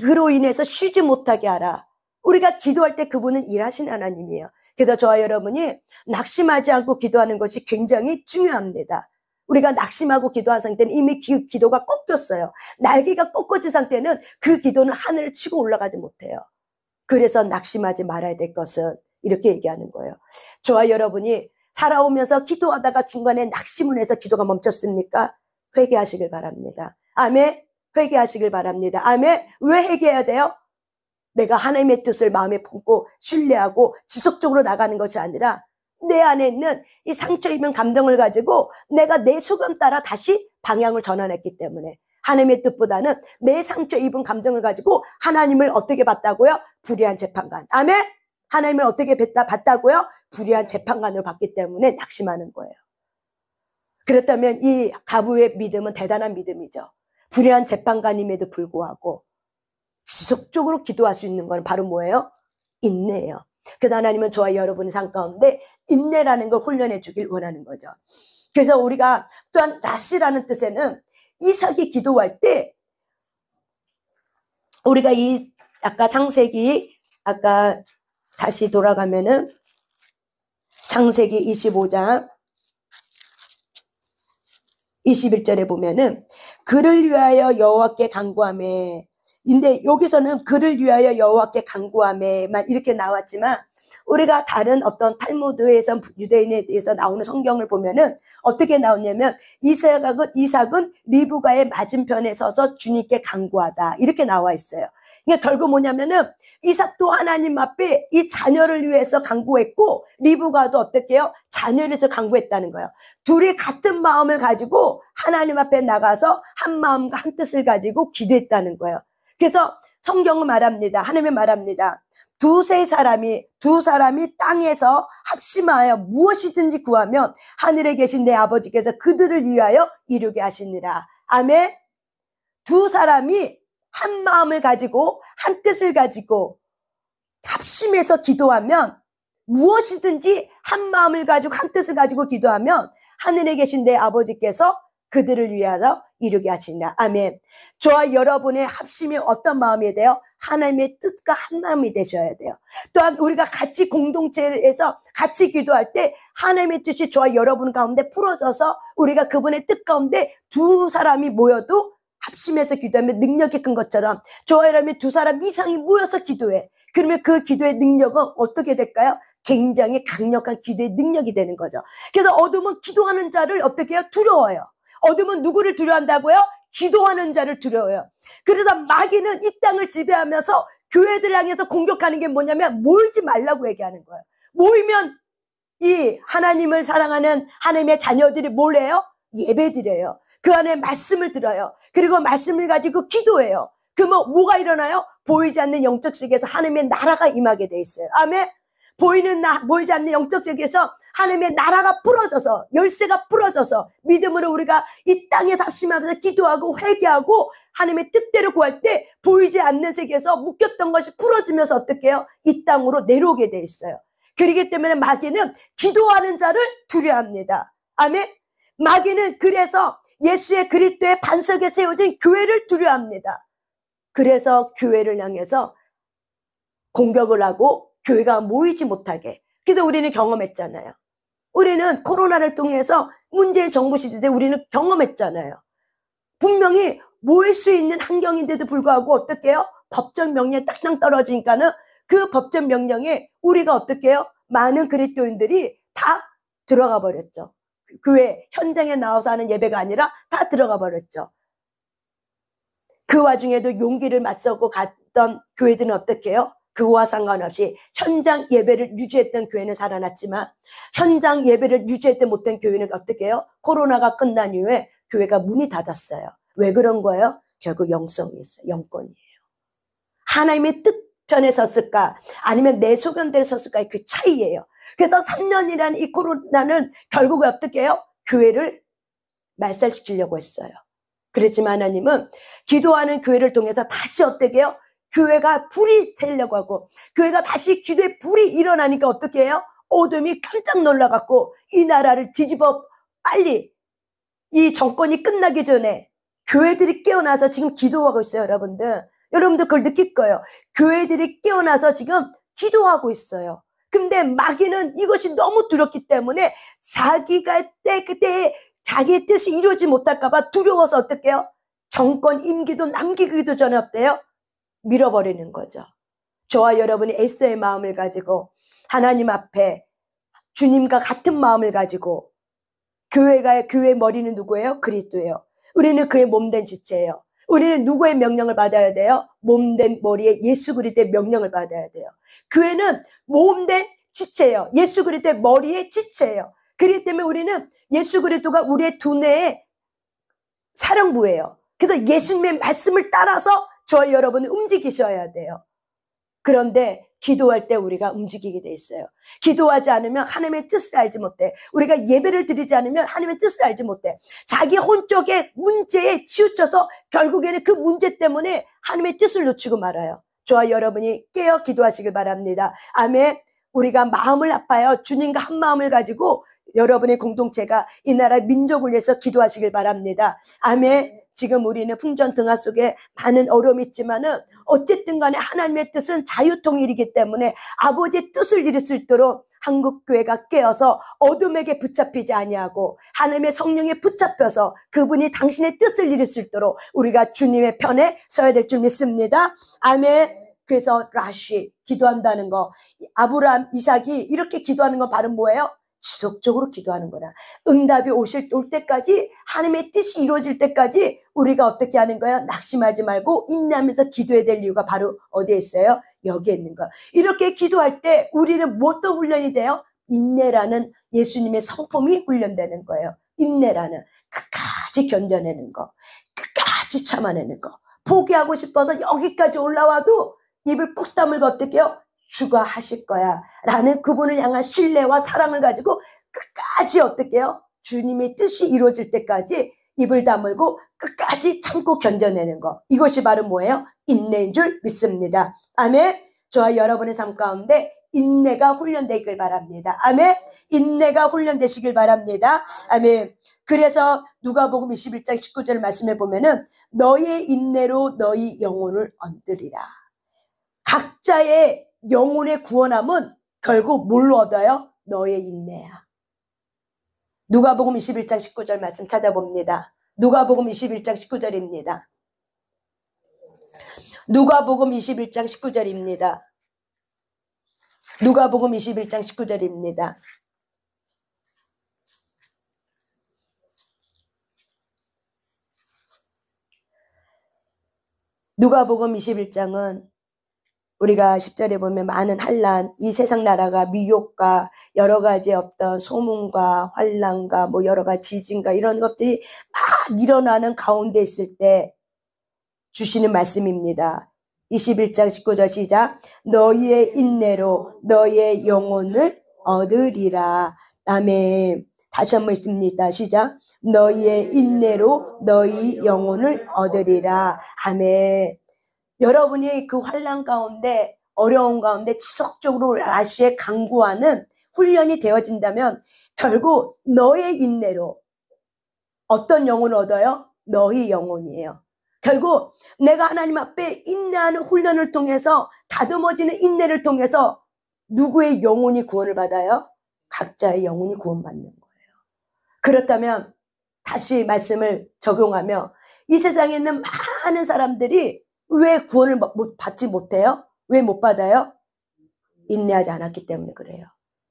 Speaker 1: 그로 인해서 쉬지 못하게 하라. 우리가 기도할 때 그분은 일하시는 하나님이에요. 그래서 저와 여러분이 낙심하지 않고 기도하는 것이 굉장히 중요합니다. 우리가 낙심하고 기도한 상태는 이미 기도가 꺾였어요. 날개가 꺾어진 상태는 그 기도는 하늘을 치고 올라가지 못해요. 그래서 낙심하지 말아야 될 것은 이렇게 얘기하는 거예요. 저와 여러분이 살아오면서 기도하다가 중간에 낙심을 해서 기도가 멈췄습니까? 회개하시길 바랍니다. 아멘. 회개하시길 바랍니다. 아멘. 왜 회개해야 돼요? 내가 하나님의 뜻을 마음에 품고 신뢰하고 지속적으로 나가는 것이 아니라 내 안에 있는 이 상처 입은 감정을 가지고 내가 내 소견 따라 다시 방향을 전환했기 때문에 하나님의 뜻보다는 내 상처 입은 감정을 가지고 하나님을 어떻게 봤다고요? 불의한 재판관. 아멘. 하나님을 어떻게 봤다고요? 불의한 재판관으로 봤기 때문에 낙심하는 거예요. 그렇다면 이 가부의 믿음은 대단한 믿음이죠. 불의한 재판관임에도 불구하고 지속적으로 기도할 수 있는 건 바로 뭐예요? 인내예요. 그래서 하나님은 저와 여러분의 삶 가운데 인내라는 걸 훈련해 주길 원하는 거죠. 그래서 우리가 또한 라시라는 뜻에는 이삭이 기도할 때 우리가 이 아까 창세기 아까 다시 돌아가면은 창세기 25장 21절에 보면은 그를 위하여 여호와께 간구하매. 근데 여기서는 그를 위하여 여호와께 간구하매만 이렇게 나왔지만 우리가 다른 어떤 탈무드에서 유대인에 대해서 나오는 성경을 보면은 어떻게 나오냐면 이삭은 리브가의 맞은편에 서서 주님께 간구하다 이렇게 나와 있어요. 그러니까 결국 뭐냐면은 이삭도 하나님 앞에 이 자녀를 위해서 간구했고 리브가도 어떻게 해요? 자녀를 위해서 간구했다는 거예요. 둘이 같은 마음을 가지고 하나님 앞에 나가서 한 마음과 한 뜻을 가지고 기도했다는 거예요. 그래서 성경은 말합니다. 하나님은 말합니다. 두 사람이 땅에서 합심하여 무엇이든지 구하면 하늘에 계신 내 아버지께서 그들을 위하여 이루게 하시니라. 아멘. 두 사람이 한 마음을 가지고 한 뜻을 가지고 합심해서 기도하면 무엇이든지 한 마음을 가지고 한 뜻을 가지고 기도하면 하늘에 계신 내 아버지께서 그들을 위하여 이루게 하시니라. 아멘. 저와 여러분의 합심이 어떤 마음이 돼요? 하나님의 뜻과 한 마음이 되셔야 돼요. 또한 우리가 같이 공동체에서 같이 기도할 때 하나님의 뜻이 저와 여러분 가운데 풀어져서 우리가 그분의 뜻 가운데 두 사람이 모여도 합심해서 기도하면 능력이 큰 것처럼 저와 여러분이 두 사람 이상이 모여서 기도해. 그러면 그 기도의 능력은 어떻게 될까요? 굉장히 강력한 기도의 능력이 되는 거죠. 그래서 어둠은 기도하는 자를 어떻게 해요? 두려워요. 어둠은 누구를 두려워한다고요? 기도하는 자를 두려워요. 그래서 마귀는 이 땅을 지배하면서 교회들 향해서 공격하는 게 뭐냐면 모이지 말라고 얘기하는 거예요. 모이면 이 하나님을 사랑하는 하나님의 자녀들이 뭘 해요? 예배드려요. 그 안에 말씀을 들어요. 그리고 말씀을 가지고 기도해요. 그러면 뭐가 일어나요? 보이지 않는 영적 세계에서 하나님의 나라가 임하게 돼 있어요. 아멘. 보이지 않는 영적 세계에서 하나님의 나라가 풀어져서 열쇠가 풀어져서 믿음으로 우리가 이 땅에서 합심하면서 기도하고 회개하고 하나님의 뜻대로 구할 때 보이지 않는 세계에서 묶였던 것이 풀어지면서 어떻게 해요? 이 땅으로 내려오게 돼 있어요. 그렇기 때문에 마귀는 기도하는 자를 두려워합니다. 아멘. 마귀는 그래서 예수의 그리스도의 반석에 세워진 교회를 두려워합니다. 그래서 교회를 향해서 공격을 하고 교회가 모이지 못하게. 그래서 우리는 경험했잖아요. 우리는 코로나를 통해서 문재인 정부 시대 때 우리는 경험했잖아요. 분명히 모일 수 있는 환경인데도 불구하고 어떻게 해요? 법적 명령이 딱딱 떨어지니까는 그 법적 명령에 우리가 어떻게 해요? 많은 그리스도인들이 다 들어가 버렸죠. 교회 현장에 나와서 하는 예배가 아니라 다 들어가 버렸죠. 그 와중에도 용기를 맞서고 갔던 교회들은 어떻게 해요? 그와 상관없이 현장 예배를 유지했던 교회는 살아났지만 현장 예배를 유지했던 못한 교회는 어떻게 해요? 코로나가 끝난 이후에 교회가 문이 닫았어요. 왜 그런 거예요? 결국 영성이 있어요. 영권이에요. 하나님의 뜻 편에 섰을까? 아니면 내 소견대에 섰을까의 그 차이예요. 그래서 3년이라는 이 코로나는 결국에 어떻게 해요? 교회를 말살시키려고 했어요. 그랬지만 하나님은 기도하는 교회를 통해서 다시 어떻게 해요? 교회가 불이 되려고 하고 교회가 다시 기도의 불이 일어나니까 어떻게 해요? 어둠이 깜짝 놀라갖고 이 나라를 뒤집어 빨리 이 정권이 끝나기 전에 교회들이 깨어나서 지금 기도하고 있어요. 여러분들 그걸 느낄 거예요. 교회들이 깨어나서 지금 기도하고 있어요. 근데 마귀는 이것이 너무 두렵기 때문에 자기가 그때 자기의 뜻이 이루어지지 못할까봐 두려워서 어떻게 해요? 정권 임기도 남기기도 전에 어때요? 밀어버리는 거죠. 저와 여러분이 에스더의 마음을 가지고 하나님 앞에 주님과 같은 마음을 가지고 교회의 머리는 누구예요? 그리스도예요. 우리는 그의 몸된 지체예요. 우리는 누구의 명령을 받아야 돼요? 몸된 머리에 예수 그리스도의 명령을 받아야 돼요. 교회는 몸된 지체예요. 예수 그리스도의 머리의 지체예요. 그렇기 때문에 우리는 예수 그리스도가 우리의 두뇌의 사령부예요. 그래서 예수님의 말씀을 따라서 저와 여러분은 움직이셔야 돼요. 그런데 기도할 때 우리가 움직이게 돼 있어요. 기도하지 않으면 하나님의 뜻을 알지 못해. 우리가 예배를 드리지 않으면 하나님의 뜻을 알지 못해. 자기 혼적의 문제에 치우쳐서 결국에는 그 문제 때문에 하나님의 뜻을 놓치고 말아요. 저와 여러분이 깨어 기도하시길 바랍니다. 아멘. 우리가 마음을 아파요. 주님과 한 마음을 가지고 여러분의 공동체가 이 나라 민족을 위해서 기도하시길 바랍니다. 아멘. 지금 우리는 풍전 등화 속에 많은 어려움이 있지만은 어쨌든 간에 하나님의 뜻은 자유통일이기 때문에 아버지의 뜻을 이룰 수 있도록 한국교회가 깨어서 어둠에게 붙잡히지 아니하고 하나님의 성령에 붙잡혀서 그분이 당신의 뜻을 이룰 수 있도록 우리가 주님의 편에 서야 될 줄 믿습니다. 아멘. 그래서 라시 기도한다는 거, 아브라함, 이삭이 이렇게 기도하는 건 바로 뭐예요? 지속적으로 기도하는 거라. 응답이 올 때까지 하나님의 뜻이 이루어질 때까지 우리가 어떻게 하는 거야? 낙심하지 말고 인내하면서 기도해야 될 이유가 바로 어디에 있어요? 여기에 있는 거야. 이렇게 기도할 때 우리는 무엇도 훈련이 돼요? 인내라는 예수님의 성품이 훈련되는 거예요. 인내라는 끝까지 견뎌내는 거, 끝까지 참아내는 거. 포기하고 싶어서 여기까지 올라와도 입을 꾹 다물고 어떻게 해요? 주가 하실 거야 라는 그분을 향한 신뢰와 사랑을 가지고 끝까지 어떻게 해요? 주님의 뜻이 이루어질 때까지 입을 다물고 끝까지 참고 견뎌내는 거. 이것이 바로 뭐예요? 인내인 줄 믿습니다. 아멘. 저와 여러분의 삶 가운데 인내가 훈련되길 바랍니다. 아멘. 인내가 훈련되시길 바랍니다. 아멘. 그래서 누가복음 21장 19절 말씀해 보면은 너의 인내로 너희 영혼을 얻으리라. 각자의 영혼의 구원함은 결국 뭘로 얻어요? 너의 인내야. 누가복음 21장 19절 말씀 찾아봅니다. 누가복음 21장 19절입니다. 누가복음 21장 19절입니다. 누가복음 21장 19절입니다. 누가복음 21장은 우리가 10절에 보면 많은 환난, 이 세상 나라가 미혹과 여러 가지 어떤 소문과 환난과 뭐 여러 가지 지진과 이런 것들이 막 일어나는 가운데 있을 때 주시는 말씀입니다. 21장 19절 시작. 너희의 인내로 너희의 영혼을 얻으리라. 아멘. 다시 한번 있습니다. 시작. 너희의 인내로 너희 영혼을 얻으리라. 아멘. 여러분이 그 환난 가운데 어려운 가운데 지속적으로 라시에 강구하는 훈련이 되어진다면 결국 너의 인내로 어떤 영혼을 얻어요? 너희 영혼이에요. 결국 내가 하나님 앞에 인내하는 훈련을 통해서 다듬어지는 인내를 통해서 누구의 영혼이 구원을 받아요? 각자의 영혼이 구원받는 거예요. 그렇다면 다시 말씀을 적용하며 이 세상에 있는 많은 사람들이 왜 구원을 받지 못해요? 왜 못 받아요? 인내하지 않았기 때문에 그래요.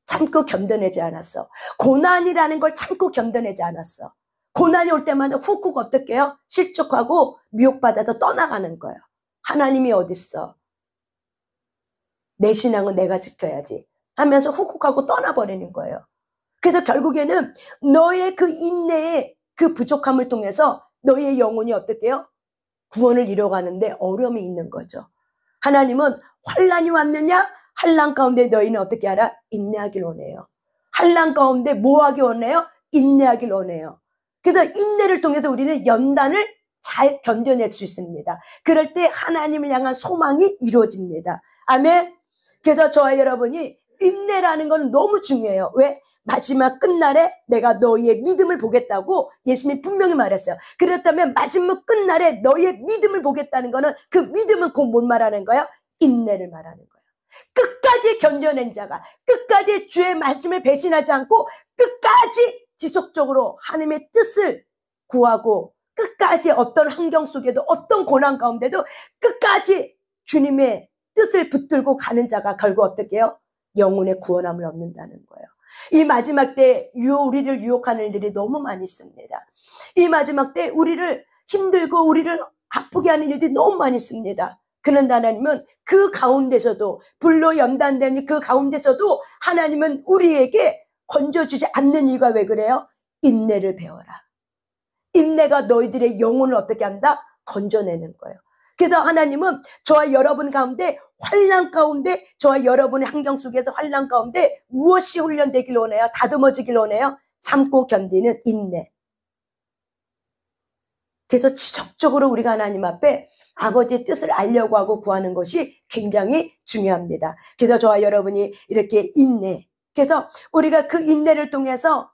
Speaker 1: 참고 견뎌내지 않았어. 고난이라는 걸 참고 견뎌내지 않았어. 고난이 올 때마다 훅훅 어떻게 해요? 실족하고 미혹받아서 떠나가는 거예요. 하나님이 어딨어? 내 신앙은 내가 지켜야지 하면서 훅훅하고 떠나버리는 거예요. 그래서 결국에는 너의 그 인내의 그 부족함을 통해서 너의 영혼이 어떻게 해요? 구원을 이뤄가는데 어려움이 있는 거죠. 하나님은 환난이 왔느냐? 환난 가운데 너희는 어떻게 하라? 인내하길 원해요. 환난 가운데 뭐 하길 원해요? 인내하길 원해요. 그래서 인내를 통해서 우리는 연단을 잘 견뎌낼 수 있습니다. 그럴 때 하나님을 향한 소망이 이루어집니다. 아멘. 그래서 저와 여러분이 인내라는 건 너무 중요해요. 왜? 마지막 끝날에 내가 너희의 믿음을 보겠다고 예수님이 분명히 말했어요. 그렇다면 마지막 끝날에 너희의 믿음을 보겠다는 거는 그 믿음은 곧 뭘 말하는 거예요? 인내를 말하는 거예요. 끝까지 견뎌낸 자가 끝까지 주의 말씀을 배신하지 않고 끝까지 지속적으로 하나님의 뜻을 구하고 끝까지 어떤 환경 속에도 어떤 고난 가운데도 끝까지 주님의 뜻을 붙들고 가는 자가 결국 어떻게 해요? 영혼의 구원함을 얻는다는 거예요. 이 마지막 때 우리를 유혹하는 일들이 너무 많이 있습니다. 이 마지막 때 우리를 힘들고 우리를 아프게 하는 일들이 너무 많이 있습니다. 그런데 하나님은 그 가운데서도 불로 연단되는 그 가운데서도 하나님은 우리에게 건져주지 않는 이유가 왜 그래요? 인내를 배워라. 인내가 너희들의 영혼을 어떻게 한다? 건져내는 거예요. 그래서 하나님은 저와 여러분 가운데 환난 가운데 저와 여러분의 환경 속에서 환난 가운데 무엇이 훈련되길 원해요? 다듬어지길 원해요? 참고 견디는 인내. 그래서 지속적으로 우리가 하나님 앞에 아버지의 뜻을 알려고 하고 구하는 것이 굉장히 중요합니다. 그래서 저와 여러분이 이렇게 인내. 그래서 우리가 그 인내를 통해서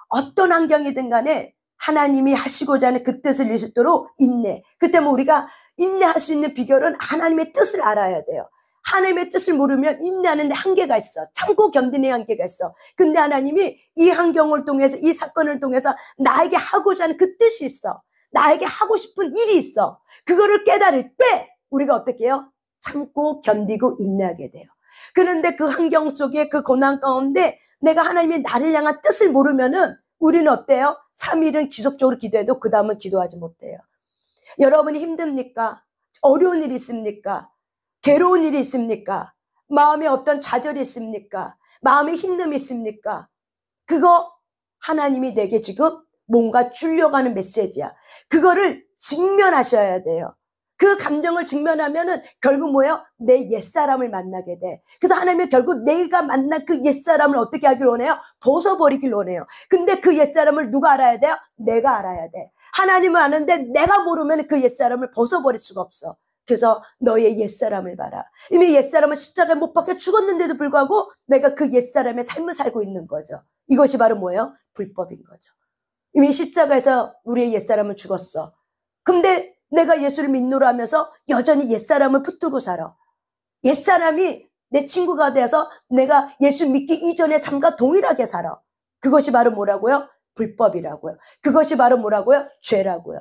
Speaker 1: 어떤 환경이든 간에 하나님이 하시고자 하는 그 뜻을 이룰 수 있도록 인내. 그때면 우리가 인내할 수 있는 비결은 하나님의 뜻을 알아야 돼요. 하나님의 뜻을 모르면 인내하는 데 한계가 있어. 참고 견디는 한계가 있어. 근데 하나님이 이 환경을 통해서 이 사건을 통해서 나에게 하고자 하는 그 뜻이 있어. 나에게 하고 싶은 일이 있어. 그거를 깨달을 때 우리가 어떻게 해요? 참고 견디고 인내하게 돼요. 그런데 그 환경 속에 그 고난 가운데 내가 하나님의 나를 향한 뜻을 모르면은 우리는 어때요? 3일은 지속적으로 기도해도 그 다음은 기도하지 못해요. 여러분이 힘듭니까? 어려운 일이 있습니까? 괴로운 일이 있습니까? 마음에 어떤 좌절이 있습니까? 마음에 힘듦이 있습니까? 그거 하나님이 내게 지금 뭔가 주려고 하는 메시지야. 그거를 직면하셔야 돼요. 그 감정을 직면하면은 결국 뭐예요? 내 옛사람을 만나게 돼. 그래서 하나님이 결국 내가 만난 그 옛사람을 어떻게 하길 원해요? 벗어버리길 원해요. 근데 그 옛사람을 누가 알아야 돼요? 내가 알아야 돼. 하나님은 아는데 내가 모르면 그 옛사람을 벗어버릴 수가 없어. 그래서 너의 옛사람을 봐라. 이미 옛사람은 십자가에 못 박혀 죽었는데도 불구하고 내가 그 옛사람의 삶을 살고 있는 거죠. 이것이 바로 뭐예요? 불법인 거죠. 이미 십자가에서 우리의 옛사람은 죽었어. 근데 내가 예수를 믿노라 하면서 여전히 옛사람을 붙들고 살아. 옛사람이 내 친구가 돼서 내가 예수 믿기 이전의 삶과 동일하게 살아. 그것이 바로 뭐라고요? 불법이라고요. 그것이 바로 뭐라고요? 죄라고요.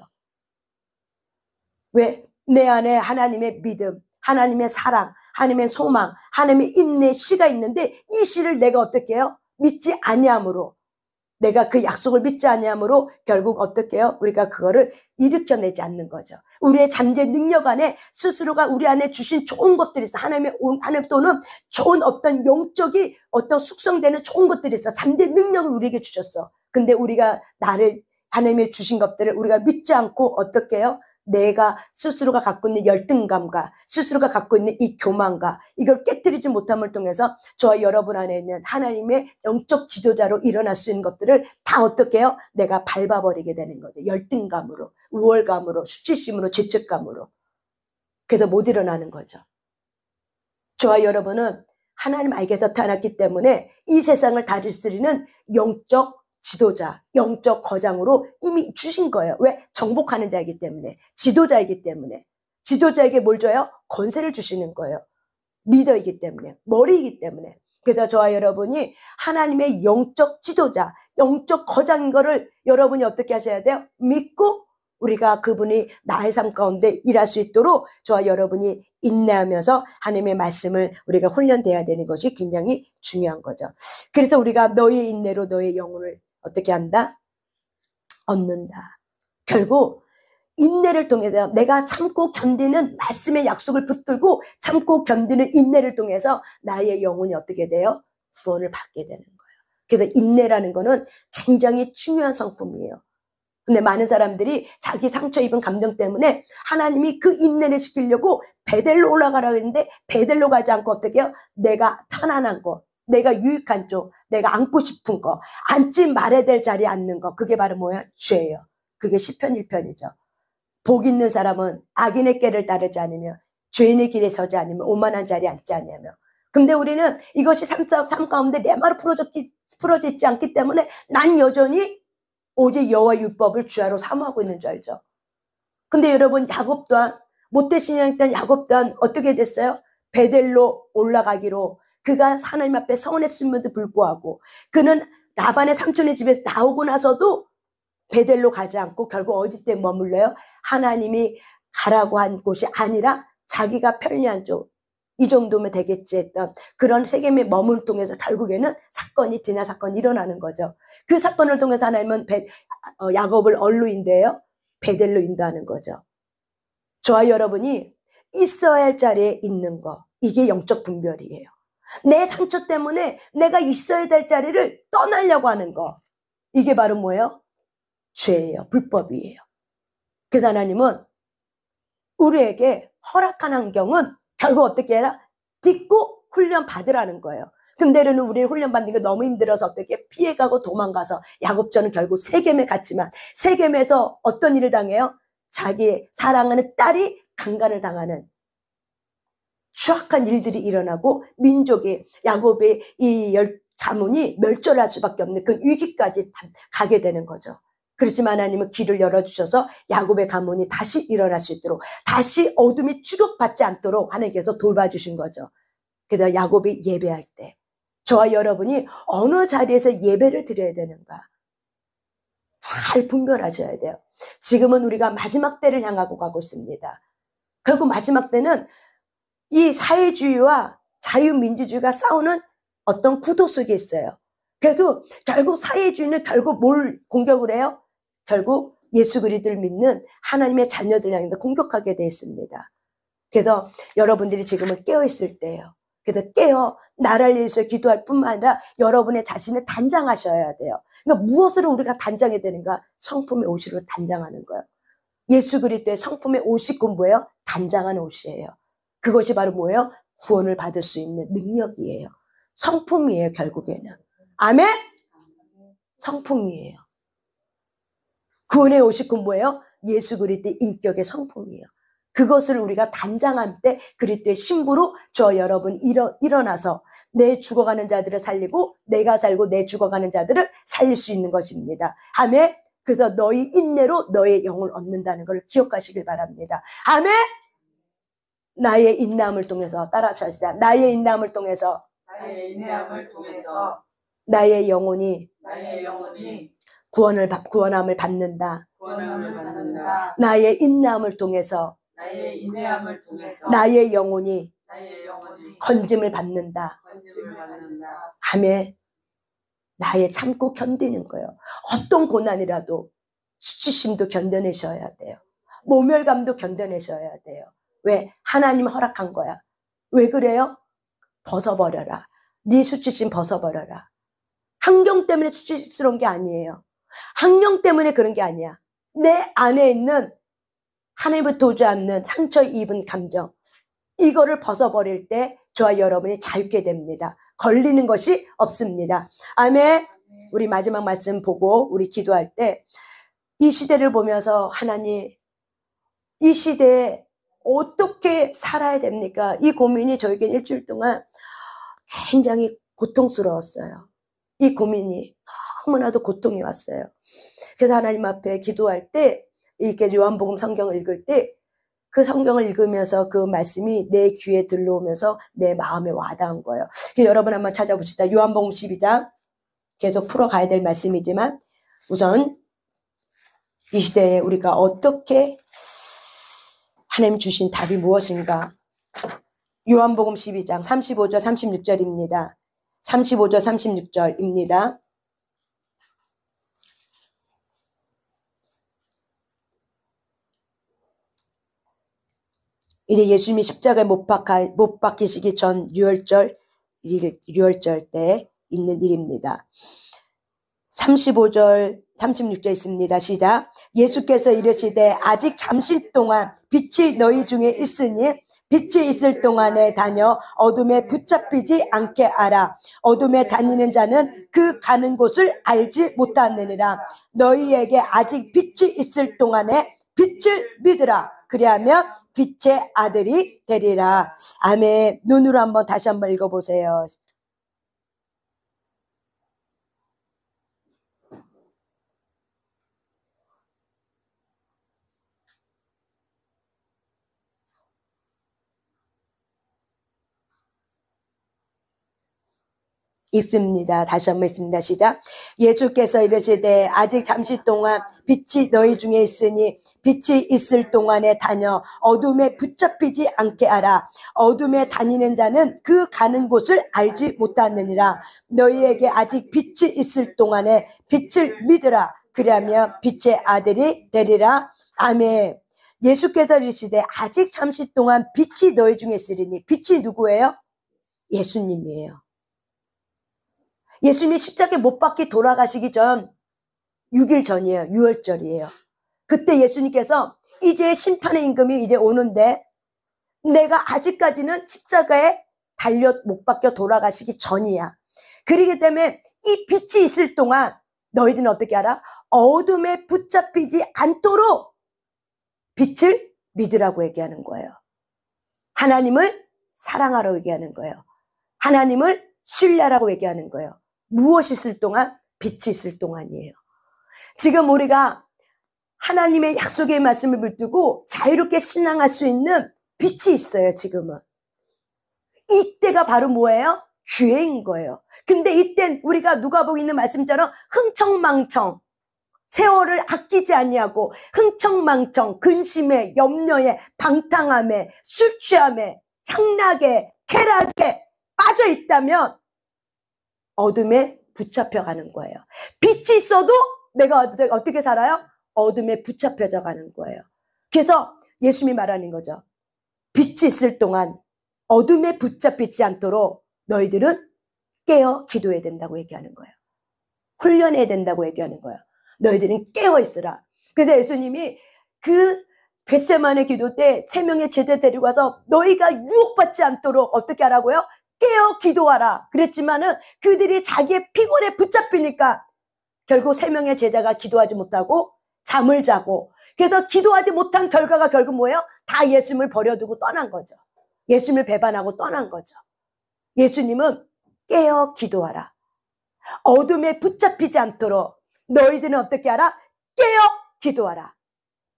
Speaker 1: 왜? 내 안에 하나님의 믿음, 하나님의 사랑, 하나님의 소망, 하나님의 인내 씨가 있는데 이 씨를 내가 어떻게 해요? 믿지 아니함으로, 내가 그 약속을 믿지 아니함으로 결국 어떻게 해요? 우리가 그거를 일으켜내지 않는 거죠. 우리의 잠재 능력 안에 스스로가 우리 안에 주신 좋은 것들이 있어. 하나님 또는 좋은 어떤 영적이 어떤 숙성되는 좋은 것들이 있어. 잠재 능력을 우리에게 주셨어. 근데 우리가 하나님의 주신 것들을 우리가 믿지 않고 어떻게 해요? 내가 스스로가 갖고 있는 열등감과 스스로가 갖고 있는 이 교만과 이걸 깨뜨리지 못함을 통해서 저와 여러분 안에 있는 하나님의 영적 지도자로 일어날 수 있는 것들을 다 어떻게 해요? 내가 밟아버리게 되는 거죠. 열등감으로, 우월감으로, 수치심으로, 죄책감으로. 그래서 못 일어나는 거죠. 저와 여러분은 하나님 안에서 태어났기 때문에 이 세상을 다스리는 영적 지도자, 영적 거장으로 이미 주신 거예요. 왜? 정복하는 자이기 때문에, 지도자이기 때문에. 지도자에게 뭘 줘요? 권세를 주시는 거예요. 리더이기 때문에, 머리이기 때문에. 그래서 저와 여러분이 하나님의 영적 지도자, 영적 거장인 거를 여러분이 어떻게 하셔야 돼요? 믿고 우리가 그분이 나의 삶 가운데 일할 수 있도록 저와 여러분이 인내하면서 하나님의 말씀을 우리가 훈련돼야 되는 것이 굉장히 중요한 거죠. 그래서 우리가 너의 인내로 너의 영혼을 어떻게 한다? 얻는다. 결국 인내를 통해서 내가 참고 견디는 말씀의 약속을 붙들고 참고 견디는 인내를 통해서 나의 영혼이 어떻게 돼요? 구원을 받게 되는 거예요. 그래서 인내라는 거는 굉장히 중요한 성품이에요. 근데 많은 사람들이 자기 상처 입은 감정 때문에 하나님이 그 인내를 시키려고 베델로 올라가라고 했는데 베델로 가지 않고 어떻게 해요? 내가 편안한 거, 내가 유익한 쪽, 내가 앉고 싶은 거, 앉지 말아야 될 자리에 앉는 거, 그게 바로 뭐야? 죄예요. 그게 시편 1편이죠. 복 있는 사람은 악인의 꾀를 따르지 않으며 죄인의 길에 서지 않으며 오만한 자리에 앉지 않으며. 근데 우리는 이것이 삶 가운데 내 말로 풀어지지 않기 때문에 난 여전히 오직 여호와 율법을 주야로 사모하고 있는 줄 알죠. 근데 여러분 야곱 또한 못된 신앙했던 야곱 또한 어떻게 됐어요? 베델로 올라가기로 그가 하나님 앞에 서운했음에도 불구하고 그는 라반의 삼촌의 집에서 나오고 나서도 베델로 가지 않고 결국 어디 때 머물러요? 하나님이 가라고 한 곳이 아니라 자기가 편리한 쪽, 이 정도면 되겠지 했던 그런 세겜의 머물 통해서 결국에는 디나 사건이 일어나는 거죠. 그 사건을 통해서 하나님은 야곱을 어디로 인도해요? 베델로 인도하는 거죠. 저와 여러분이 있어야 할 자리에 있는 거, 이게 영적 분별이에요. 내 상처 때문에 내가 있어야 될 자리를 떠나려고 하는 거, 이게 바로 뭐예요? 죄예요. 불법이에요. 그래서 하나님은 우리에게 허락한 환경은 결국 어떻게 해라? 딛고 훈련 받으라는 거예요. 근데는 우리는 훈련 받는 게 너무 힘들어서 어떻게 피해가고 도망가서 야곱전은 결국 세겜에 갔지만 세겜에서 어떤 일을 당해요? 자기 사랑하는 딸이 강간을 당하는 추악한 일들이 일어나고 민족이 야곱의 이 가문이 멸절할 수밖에 없는 그 위기까지 가게 되는 거죠. 그렇지만 하나님은 길을 열어주셔서 야곱의 가문이 다시 일어날 수 있도록 다시 어둠이 추격받지 않도록 하나님께서 돌봐주신 거죠. 그래서 야곱이 예배할 때 저와 여러분이 어느 자리에서 예배를 드려야 되는가 잘 분별하셔야 돼요. 지금은 우리가 마지막 때를 향하고 가고 있습니다. 결국 마지막 때는 이 사회주의와 자유민주주의가 싸우는 어떤 구도 속에 있어요. 결국 사회주의는 결국 뭘 공격을 해요? 결국 예수 그리스도를 믿는 하나님의 자녀들 향해 공격하게 되어 있습니다. 그래서 여러분들이 지금은 깨어있을 때예요. 그래서 깨어 나라를 위해서 기도할 뿐만 아니라 여러분의 자신을 단장하셔야 돼요. 그러니까 무엇으로 우리가 단장해야 되는가? 성품의 옷으로 단장하는 거예요. 예수 그리스도의 성품의 옷이 뭐예요? 단장한 옷이에요. 그것이 바로 뭐예요? 구원을 받을 수 있는 능력이에요. 성품이에요, 결국에는. 아멘? 성품이에요. 구원의 옷이 뭐예요? 예수 그리스도의 인격의 성품이에요. 그것을 우리가 단장할 때 그리스도의 신부로 저 여러분 일어나서 내 죽어가는 자들을 살리고 내가 살고 내 죽어가는 자들을 살릴 수 있는 것입니다. 아멘. 그래서 너희 인내로 너의 영을 얻는다는 걸 기억하시길 바랍니다. 아멘. 나의 인내함을 통해서 따라합시다. 나의 인내함을 통해서 나의 영혼이 구원함을 받는다. 나의 인내함을 통해서 나의 영혼이 건짐을 받는다. 아멘. 나의 참고 견디는 거예요. 어떤 고난이라도 수치심도 견뎌내셔야 돼요. 모멸감도 견뎌내셔야 돼요. 왜? 하나님 허락한 거야. 왜 그래요? 벗어버려라. 네 수치심 벗어버려라. 환경 때문에 수치스러운 게 아니에요. 환경 때문에 그런 게 아니야. 내 안에 있는 하나님을 도우지 않는 상처 입은 감정, 이거를 벗어버릴 때 저와 여러분이 자유케 됩니다. 걸리는 것이 없습니다. 아멘. 우리 마지막 말씀 보고 우리 기도할 때 이 시대를 보면서 하나님, 이 시대에 어떻게 살아야 됩니까? 이 고민이 저에겐 일주일 동안 굉장히 고통스러웠어요. 이 고민이 너무나도 고통이 왔어요. 그래서 하나님 앞에 기도할 때 이렇게 요한복음 성경을 읽을 때 그 성경을 읽으면서 그 말씀이 내 귀에 들려오면서 내 마음에 와닿은 거예요. 여러분 한번 찾아봅시다. 요한복음 12장 계속 풀어가야 될 말씀이지만 우선 이 시대에 우리가 어떻게 하나님 주신 답이 무엇인가? 요한복음 12장 35절 36절입니다. 35절 36절입니다. 이제 예수님이 십자가에 못 박히시기 전 유월절 때 있는 일입니다. 35절 36절 있습니다. 시작. 예수께서 이르시되 아직 잠시 동안 빛이 너희 중에 있으니 빛이 있을 동안에 다녀 어둠에 붙잡히지 않게 하라. 어둠에 다니는 자는 그 가는 곳을 알지 못하느니라. 너희에게 아직 빛이 있을 동안에 빛을 믿으라. 그리하면 빛의 아들이 되리라. 아멘. 눈으로 한번 다시 한번 읽어보세요. 있습니다. 다시 한번 있습니다. 시작. 예수께서 이르시되 아직 잠시 동안 빛이 너희 중에 있으니 빛이 있을 동안에 다녀 어둠에 붙잡히지 않게 하라. 어둠에 다니는 자는 그 가는 곳을 알지 못하느니라. 너희에게 아직 빛이 있을 동안에 빛을 믿으라. 그리하면 빛의 아들이 되리라. 아멘. 예수께서 이르시되 아직 잠시 동안 빛이 너희 중에 있으리니 빛이 누구예요? 예수님이에요. 예수님이 십자가에 못 박히 돌아가시기 전 6일 전이에요. 6월절이에요. 그때 예수님께서 이제 심판의 임금이 이제 오는데 내가 아직까지는 십자가에 못 박혀 돌아가시기 전이야. 그렇기 때문에 이 빛이 있을 동안 너희들은 어떻게 알아? 어둠에 붙잡히지 않도록 빛을 믿으라고 얘기하는 거예요. 하나님을 사랑하라고 얘기하는 거예요. 하나님을 신뢰하라고 얘기하는 거예요. 무엇이 있을 동안? 빛이 있을 동안이에요. 지금 우리가 하나님의 약속의 말씀을 붙들고 자유롭게 신앙할 수 있는 빛이 있어요. 지금은. 이때가 바로 뭐예요? 기회인 거예요. 근데 이땐 우리가 누가복음 있는 말씀처럼 흥청망청 세월을 아끼지 아니하고 흥청망청 근심에 염려에 방탕함에 술 취함에 향락에 쾌락에 빠져 있다면 어둠에 붙잡혀가는 거예요. 빛이 있어도 내가 어떻게 살아요? 어둠에 붙잡혀져 가는 거예요. 그래서 예수님이 말하는 거죠. 빛이 있을 동안 어둠에 붙잡히지 않도록 너희들은 깨어 기도해야 된다고 얘기하는 거예요. 훈련해야 된다고 얘기하는 거예요. 너희들은 깨어 있으라. 그래서 예수님이 그 겟세마네 기도 때 3명의 제자 데리고 가서 너희가 유혹받지 않도록 어떻게 하라고요? 깨어 기도하라 그랬지만은 그들이 자기의 피곤에 붙잡히니까 결국 3명의 제자가 기도하지 못하고 잠을 자고 그래서 기도하지 못한 결과가 결국 뭐예요? 다 예수님을 버려두고 떠난 거죠. 예수님을 배반하고 떠난 거죠. 예수님은 깨어 기도하라. 어둠에 붙잡히지 않도록 너희들은 어떻게 하라? 깨어 기도하라.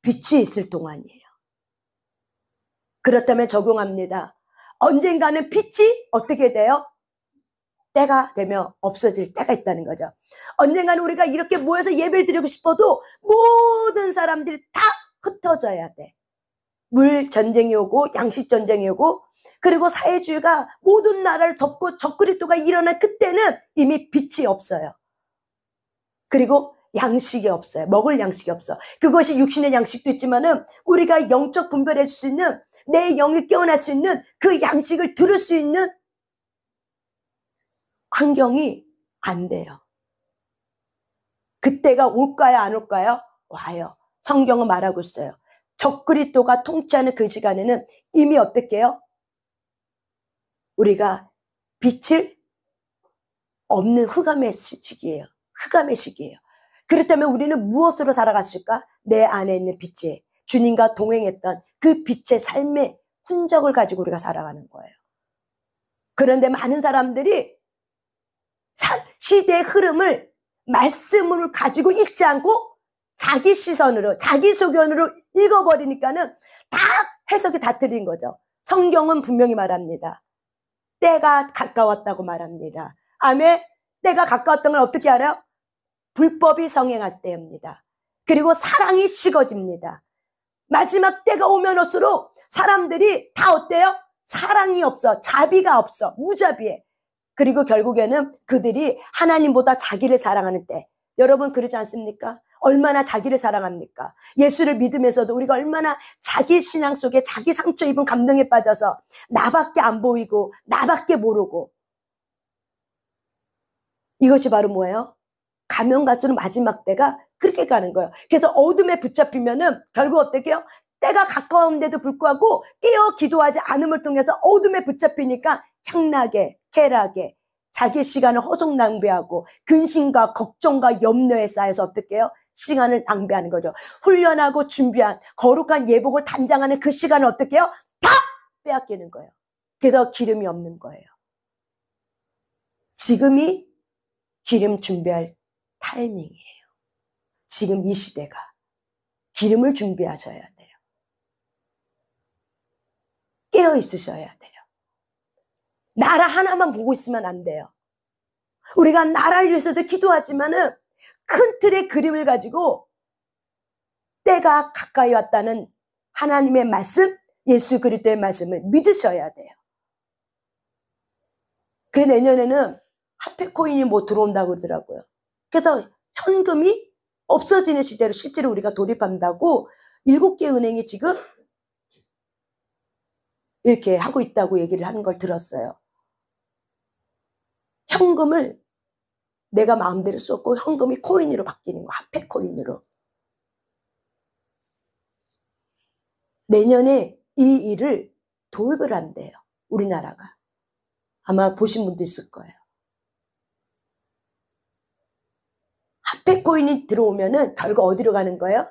Speaker 1: 빛이 있을 동안이에요. 그렇다면 적용합니다. 언젠가는 빛이 어떻게 돼요? 때가 되면 없어질 때가 있다는 거죠. 언젠가는 우리가 이렇게 모여서 예배를 드리고 싶어도 모든 사람들이 다 흩어져야 돼. 물 전쟁이 오고 양식 전쟁이 오고 그리고 사회주의가 모든 나라를 덮고 적그리스도가 일어난 그때는 이미 빛이 없어요. 그리고 양식이 없어요. 먹을 양식이 없어. 그것이 육신의 양식도 있지만은 우리가 영적 분별할 수 있는 내 영이 깨어날 수 있는 그 양식을 들을 수 있는 환경이 안 돼요. 그때가 올까요? 안 올까요? 와요. 성경은 말하고 있어요. 적그리스도가 통치하는 그 시간에는 이미 어떻게 해요? 우리가 빛을 없는 흑암의 시기예요. 흑암의 시기예요. 그렇다면 우리는 무엇으로 살아갔을까? 내 안에 있는 빛에 주님과 동행했던 그 빛의 삶의 흔적을 가지고 우리가 살아가는 거예요. 그런데 많은 사람들이 시대의 흐름을 말씀을 가지고 읽지 않고 자기 시선으로 자기 소견으로 읽어버리니까는 다 해석이 다 틀린 거죠. 성경은 분명히 말합니다. 때가 가까웠다고 말합니다. 아멘. 때가 가까웠던 걸 어떻게 알아요? 불법이 성행할 때입니다. 그리고 사랑이 식어집니다. 마지막 때가 오면 올수록 사람들이 다 어때요? 사랑이 없어. 자비가 없어. 무자비해. 그리고 결국에는 그들이 하나님보다 자기를 사랑하는 때. 여러분 그러지 않습니까? 얼마나 자기를 사랑합니까? 예수를 믿으면서도 우리가 얼마나 자기 신앙 속에 자기 상처 입은 감동에 빠져서 나밖에 안 보이고 나밖에 모르고. 이것이 바로 뭐예요? 가면 갈수록 마지막 때가 그렇게 가는 거예요. 그래서 어둠에 붙잡히면은 결국 어떻게 해요? 때가 가까운데도 불구하고 깨어 기도하지 않음을 통해서 어둠에 붙잡히니까 향락에 쾌락에 자기 시간을 허송 낭비하고 근심과 걱정과 염려에 쌓여서 어떻게 해요? 시간을 낭비하는 거죠. 훈련하고 준비한 거룩한 예복을 단장하는 그 시간을 어떻게 해요? 다 빼앗기는 거예요. 그래서 기름이 없는 거예요. 지금이 기름 준비할 타이밍이에요. 지금 이 시대가 기름을 준비하셔야 돼요. 깨어 있으셔야 돼요. 나라 하나만 보고 있으면 안 돼요. 우리가 나라를 위해서도 기도하지만은 큰 틀의 그림을 가지고 때가 가까이 왔다는 하나님의 말씀, 예수 그리스도의 말씀을 믿으셔야 돼요. 그 내년에는 화폐 코인이 뭐 들어온다고 그러더라고요. 그래서 현금이 없어지는 시대로 실제로 우리가 돌입한다고 7개 은행이 지금 이렇게 하고 있다고 얘기를 하는 걸 들었어요. 현금을 내가 마음대로 썼고 현금이 코인으로 바뀌는 거, 화폐 코인으로. 내년에 이 일을 도입을 한대요. 우리나라가. 아마 보신 분도 있을 거예요. 화폐 코인이 들어오면은 결국 어디로 가는 거예요?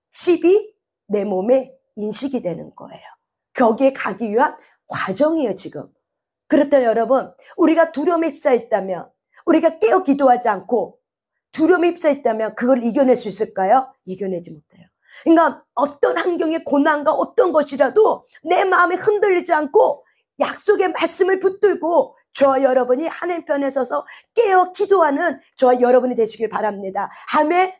Speaker 1: 칩이 내 몸에 인식이 되는 거예요. 거기에 가기 위한 과정이에요, 지금. 그렇다면 여러분, 우리가 두려움에 휩싸여 있다면, 우리가 깨어 기도하지 않고 두려움에 휩싸여 있다면 그걸 이겨낼 수 있을까요? 이겨내지 못해요. 그러니까 어떤 환경의 고난과 어떤 것이라도 내 마음에 흔들리지 않고 약속의 말씀을 붙들고 저와 여러분이 하나님 편에 서서 깨어 기도하는 저와 여러분이 되시길 바랍니다. 아멘.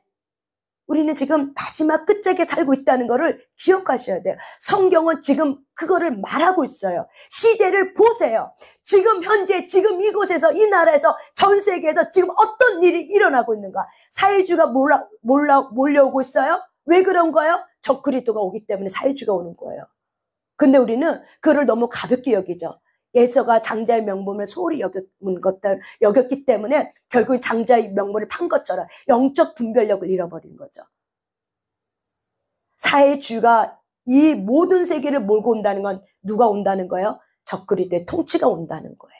Speaker 1: 우리는 지금 마지막 끝자락에 살고 있다는 것을 기억하셔야 돼요. 성경은 지금 그거를 말하고 있어요. 시대를 보세요. 지금 현재 지금 이곳에서 이 나라에서 전 세계에서 지금 어떤 일이 일어나고 있는가. 사회주의가 몰려오고 있어요. 왜 그런 거예요? 적그리스도가 오기 때문에 사회주의가 오는 거예요. 근데 우리는 그를 너무 가볍게 여기죠. 예서가 장자의 명분을 소홀히 여겼기 때문에 결국 장자의 명분을 판 것처럼 영적 분별력을 잃어버린 거죠. 사회주의가 이 모든 세계를 몰고 온다는 건 누가 온다는 거예요? 적그리스도의 통치가 온다는 거예요.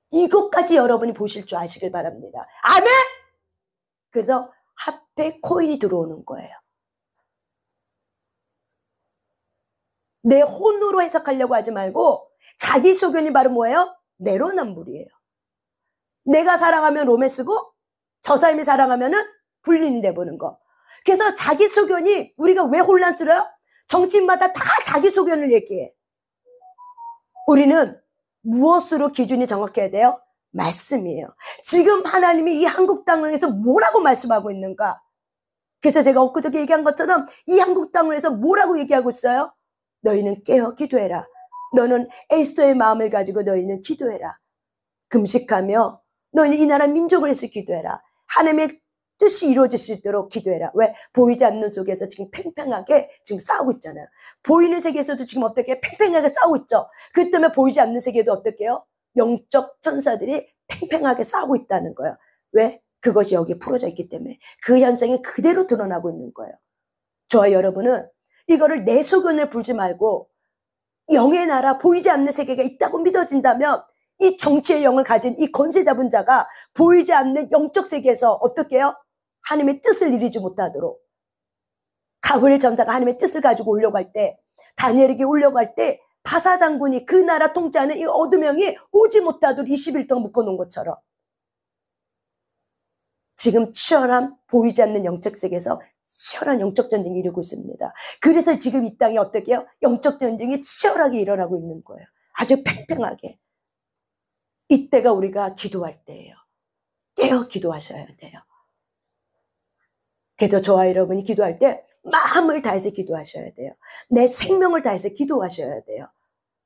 Speaker 1: 이것까지 여러분이 보실 줄 아시길 바랍니다. 아멘! 그래서 앞에 코인이 들어오는 거예요. 내 혼으로 해석하려고 하지 말고 자기 소견이 바로 뭐예요? 내로남불이에요. 내가 사랑하면 로맨스고 저 사람이 사랑하면은 불륜이 돼보는 거. 그래서 자기 소견이 우리가 왜 혼란스러워요? 정치인마다 다 자기 소견을 얘기해. 우리는 무엇으로 기준이 정확해야 돼요? 말씀이에요. 지금 하나님이 이 한국 땅을 위해서 뭐라고 말씀하고 있는가? 그래서 제가 엊그저께 얘기한 것처럼 이 한국 땅을 위해서 뭐라고 얘기하고 있어요? 너희는 깨어 기도해라. 너는 에스더의 마음을 가지고 너희는 기도해라. 금식하며 너희는 이 나라 민족을 위해서 기도해라. 하나님의 뜻이 이루어질 수 있도록 기도해라. 왜? 보이지 않는 속에서 지금 팽팽하게 지금 싸우고 있잖아요. 보이는 세계에서도 지금 어떻게 팽팽하게 싸우고 있죠. 그 때문에 보이지 않는 세계도 어떻게 해요? 영적 천사들이 팽팽하게 싸우고 있다는 거예요. 왜? 그것이 여기에 풀어져 있기 때문에 그 현상이 그대로 드러나고 있는 거예요. 저와 여러분은 이거를 내 소견을 불지 말고 영의 나라 보이지 않는 세계가 있다고 믿어진다면 이 정치의 영을 가진 이 권세 잡은 자가 보이지 않는 영적 세계에서 어떻게 해요? 하나님의 뜻을 이루지 못하도록. 가브리엘 전사가 하나님의 뜻을 가지고 오려고 할 때, 다니엘에게 오려고 할 때 바사 장군이 그 나라 통치하는 이 어둠의 영이 오지 못하도록 20일 동안 묶어놓은 것처럼 지금 치열한 보이지 않는 영적 세계에서 치열한 영적 전쟁이 이루고 있습니다. 그래서 지금 이 땅이 어떻게 해요? 영적 전쟁이 치열하게 일어나고 있는 거예요. 아주 팽팽하게. 이때가 우리가 기도할 때예요. 깨어 기도하셔야 돼요. 그래서 저와 여러분이 기도할 때 마음을 다해서 기도하셔야 돼요. 내 생명을 다해서 기도하셔야 돼요.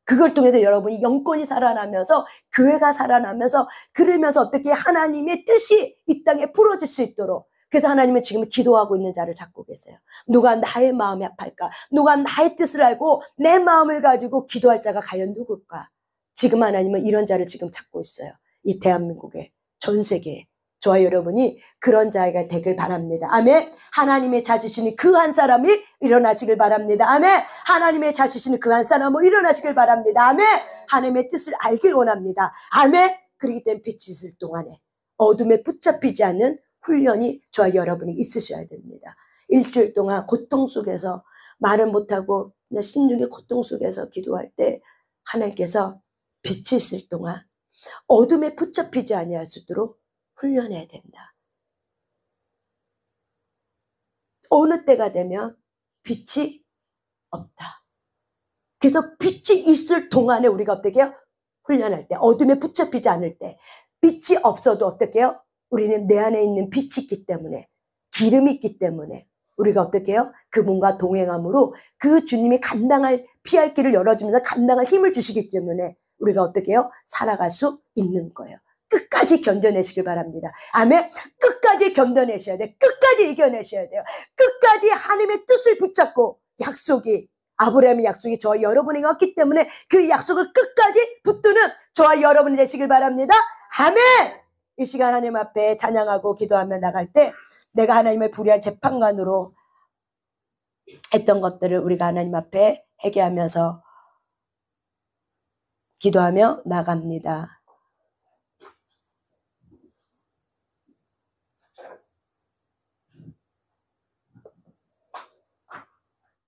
Speaker 1: 그걸 통해서 여러분이 영권이 살아나면서 교회가 살아나면서 그러면서 어떻게 하나님의 뜻이 이 땅에 풀어질 수 있도록. 그래서 하나님은 지금 기도하고 있는 자를 찾고 계세요. 누가 나의 마음이 아플까? 누가 나의 뜻을 알고 내 마음을 가지고 기도할 자가 과연 누굴까? 지금 하나님은 이런 자를 지금 찾고 있어요. 이 대한민국에, 전 세계에. 저와 여러분이 그런 자가 되길 바랍니다. 아멘. 하나님의 찾으시는 그 한 사람이 일어나시길 바랍니다. 아멘. 하나님의 찾으시는 그 한 사람은 일어나시길 바랍니다. 아멘. 하나님의 뜻을 알길 원합니다. 아멘. 그렇기 때문에 빛이 있을 동안에 어둠에 붙잡히지 않는 훈련이 저와 여러분이 있으셔야 됩니다. 일주일 동안 고통 속에서 말을 못하고 그냥 심중의 고통 속에서 기도할 때 하나님께서 빛이 있을 동안 어둠에 붙잡히지 아니할 수 있도록 훈련해야 된다. 어느 때가 되면 빛이 없다. 그래서 빛이 있을 동안에 우리가 어떻게 해요? 훈련할 때, 어둠에 붙잡히지 않을 때, 빛이 없어도 어떻게 해요? 우리는 내 안에 있는 빛이 있기 때문에, 기름이 있기 때문에 우리가 어떻게 해요? 그분과 동행함으로 그 주님이 감당할, 피할 길을 열어주면서 감당할 힘을 주시기 때문에 우리가 어떻게 해요? 살아갈 수 있는 거예요. 끝까지 견뎌내시길 바랍니다. 아멘. 끝까지 견뎌내셔야 돼요. 끝까지 이겨내셔야 돼요. 끝까지 하나님의 뜻을 붙잡고 약속이, 아브라함의 약속이 저와 여러분에게 왔기 때문에 그 약속을 끝까지 붙드는 저와 여러분이 되시길 바랍니다. 아멘. 이 시간 하나님 앞에 찬양하고 기도하며 나갈 때 내가 하나님을 불의한 재판관으로 했던 것들을 우리가 하나님 앞에 회개하면서 기도하며 나갑니다.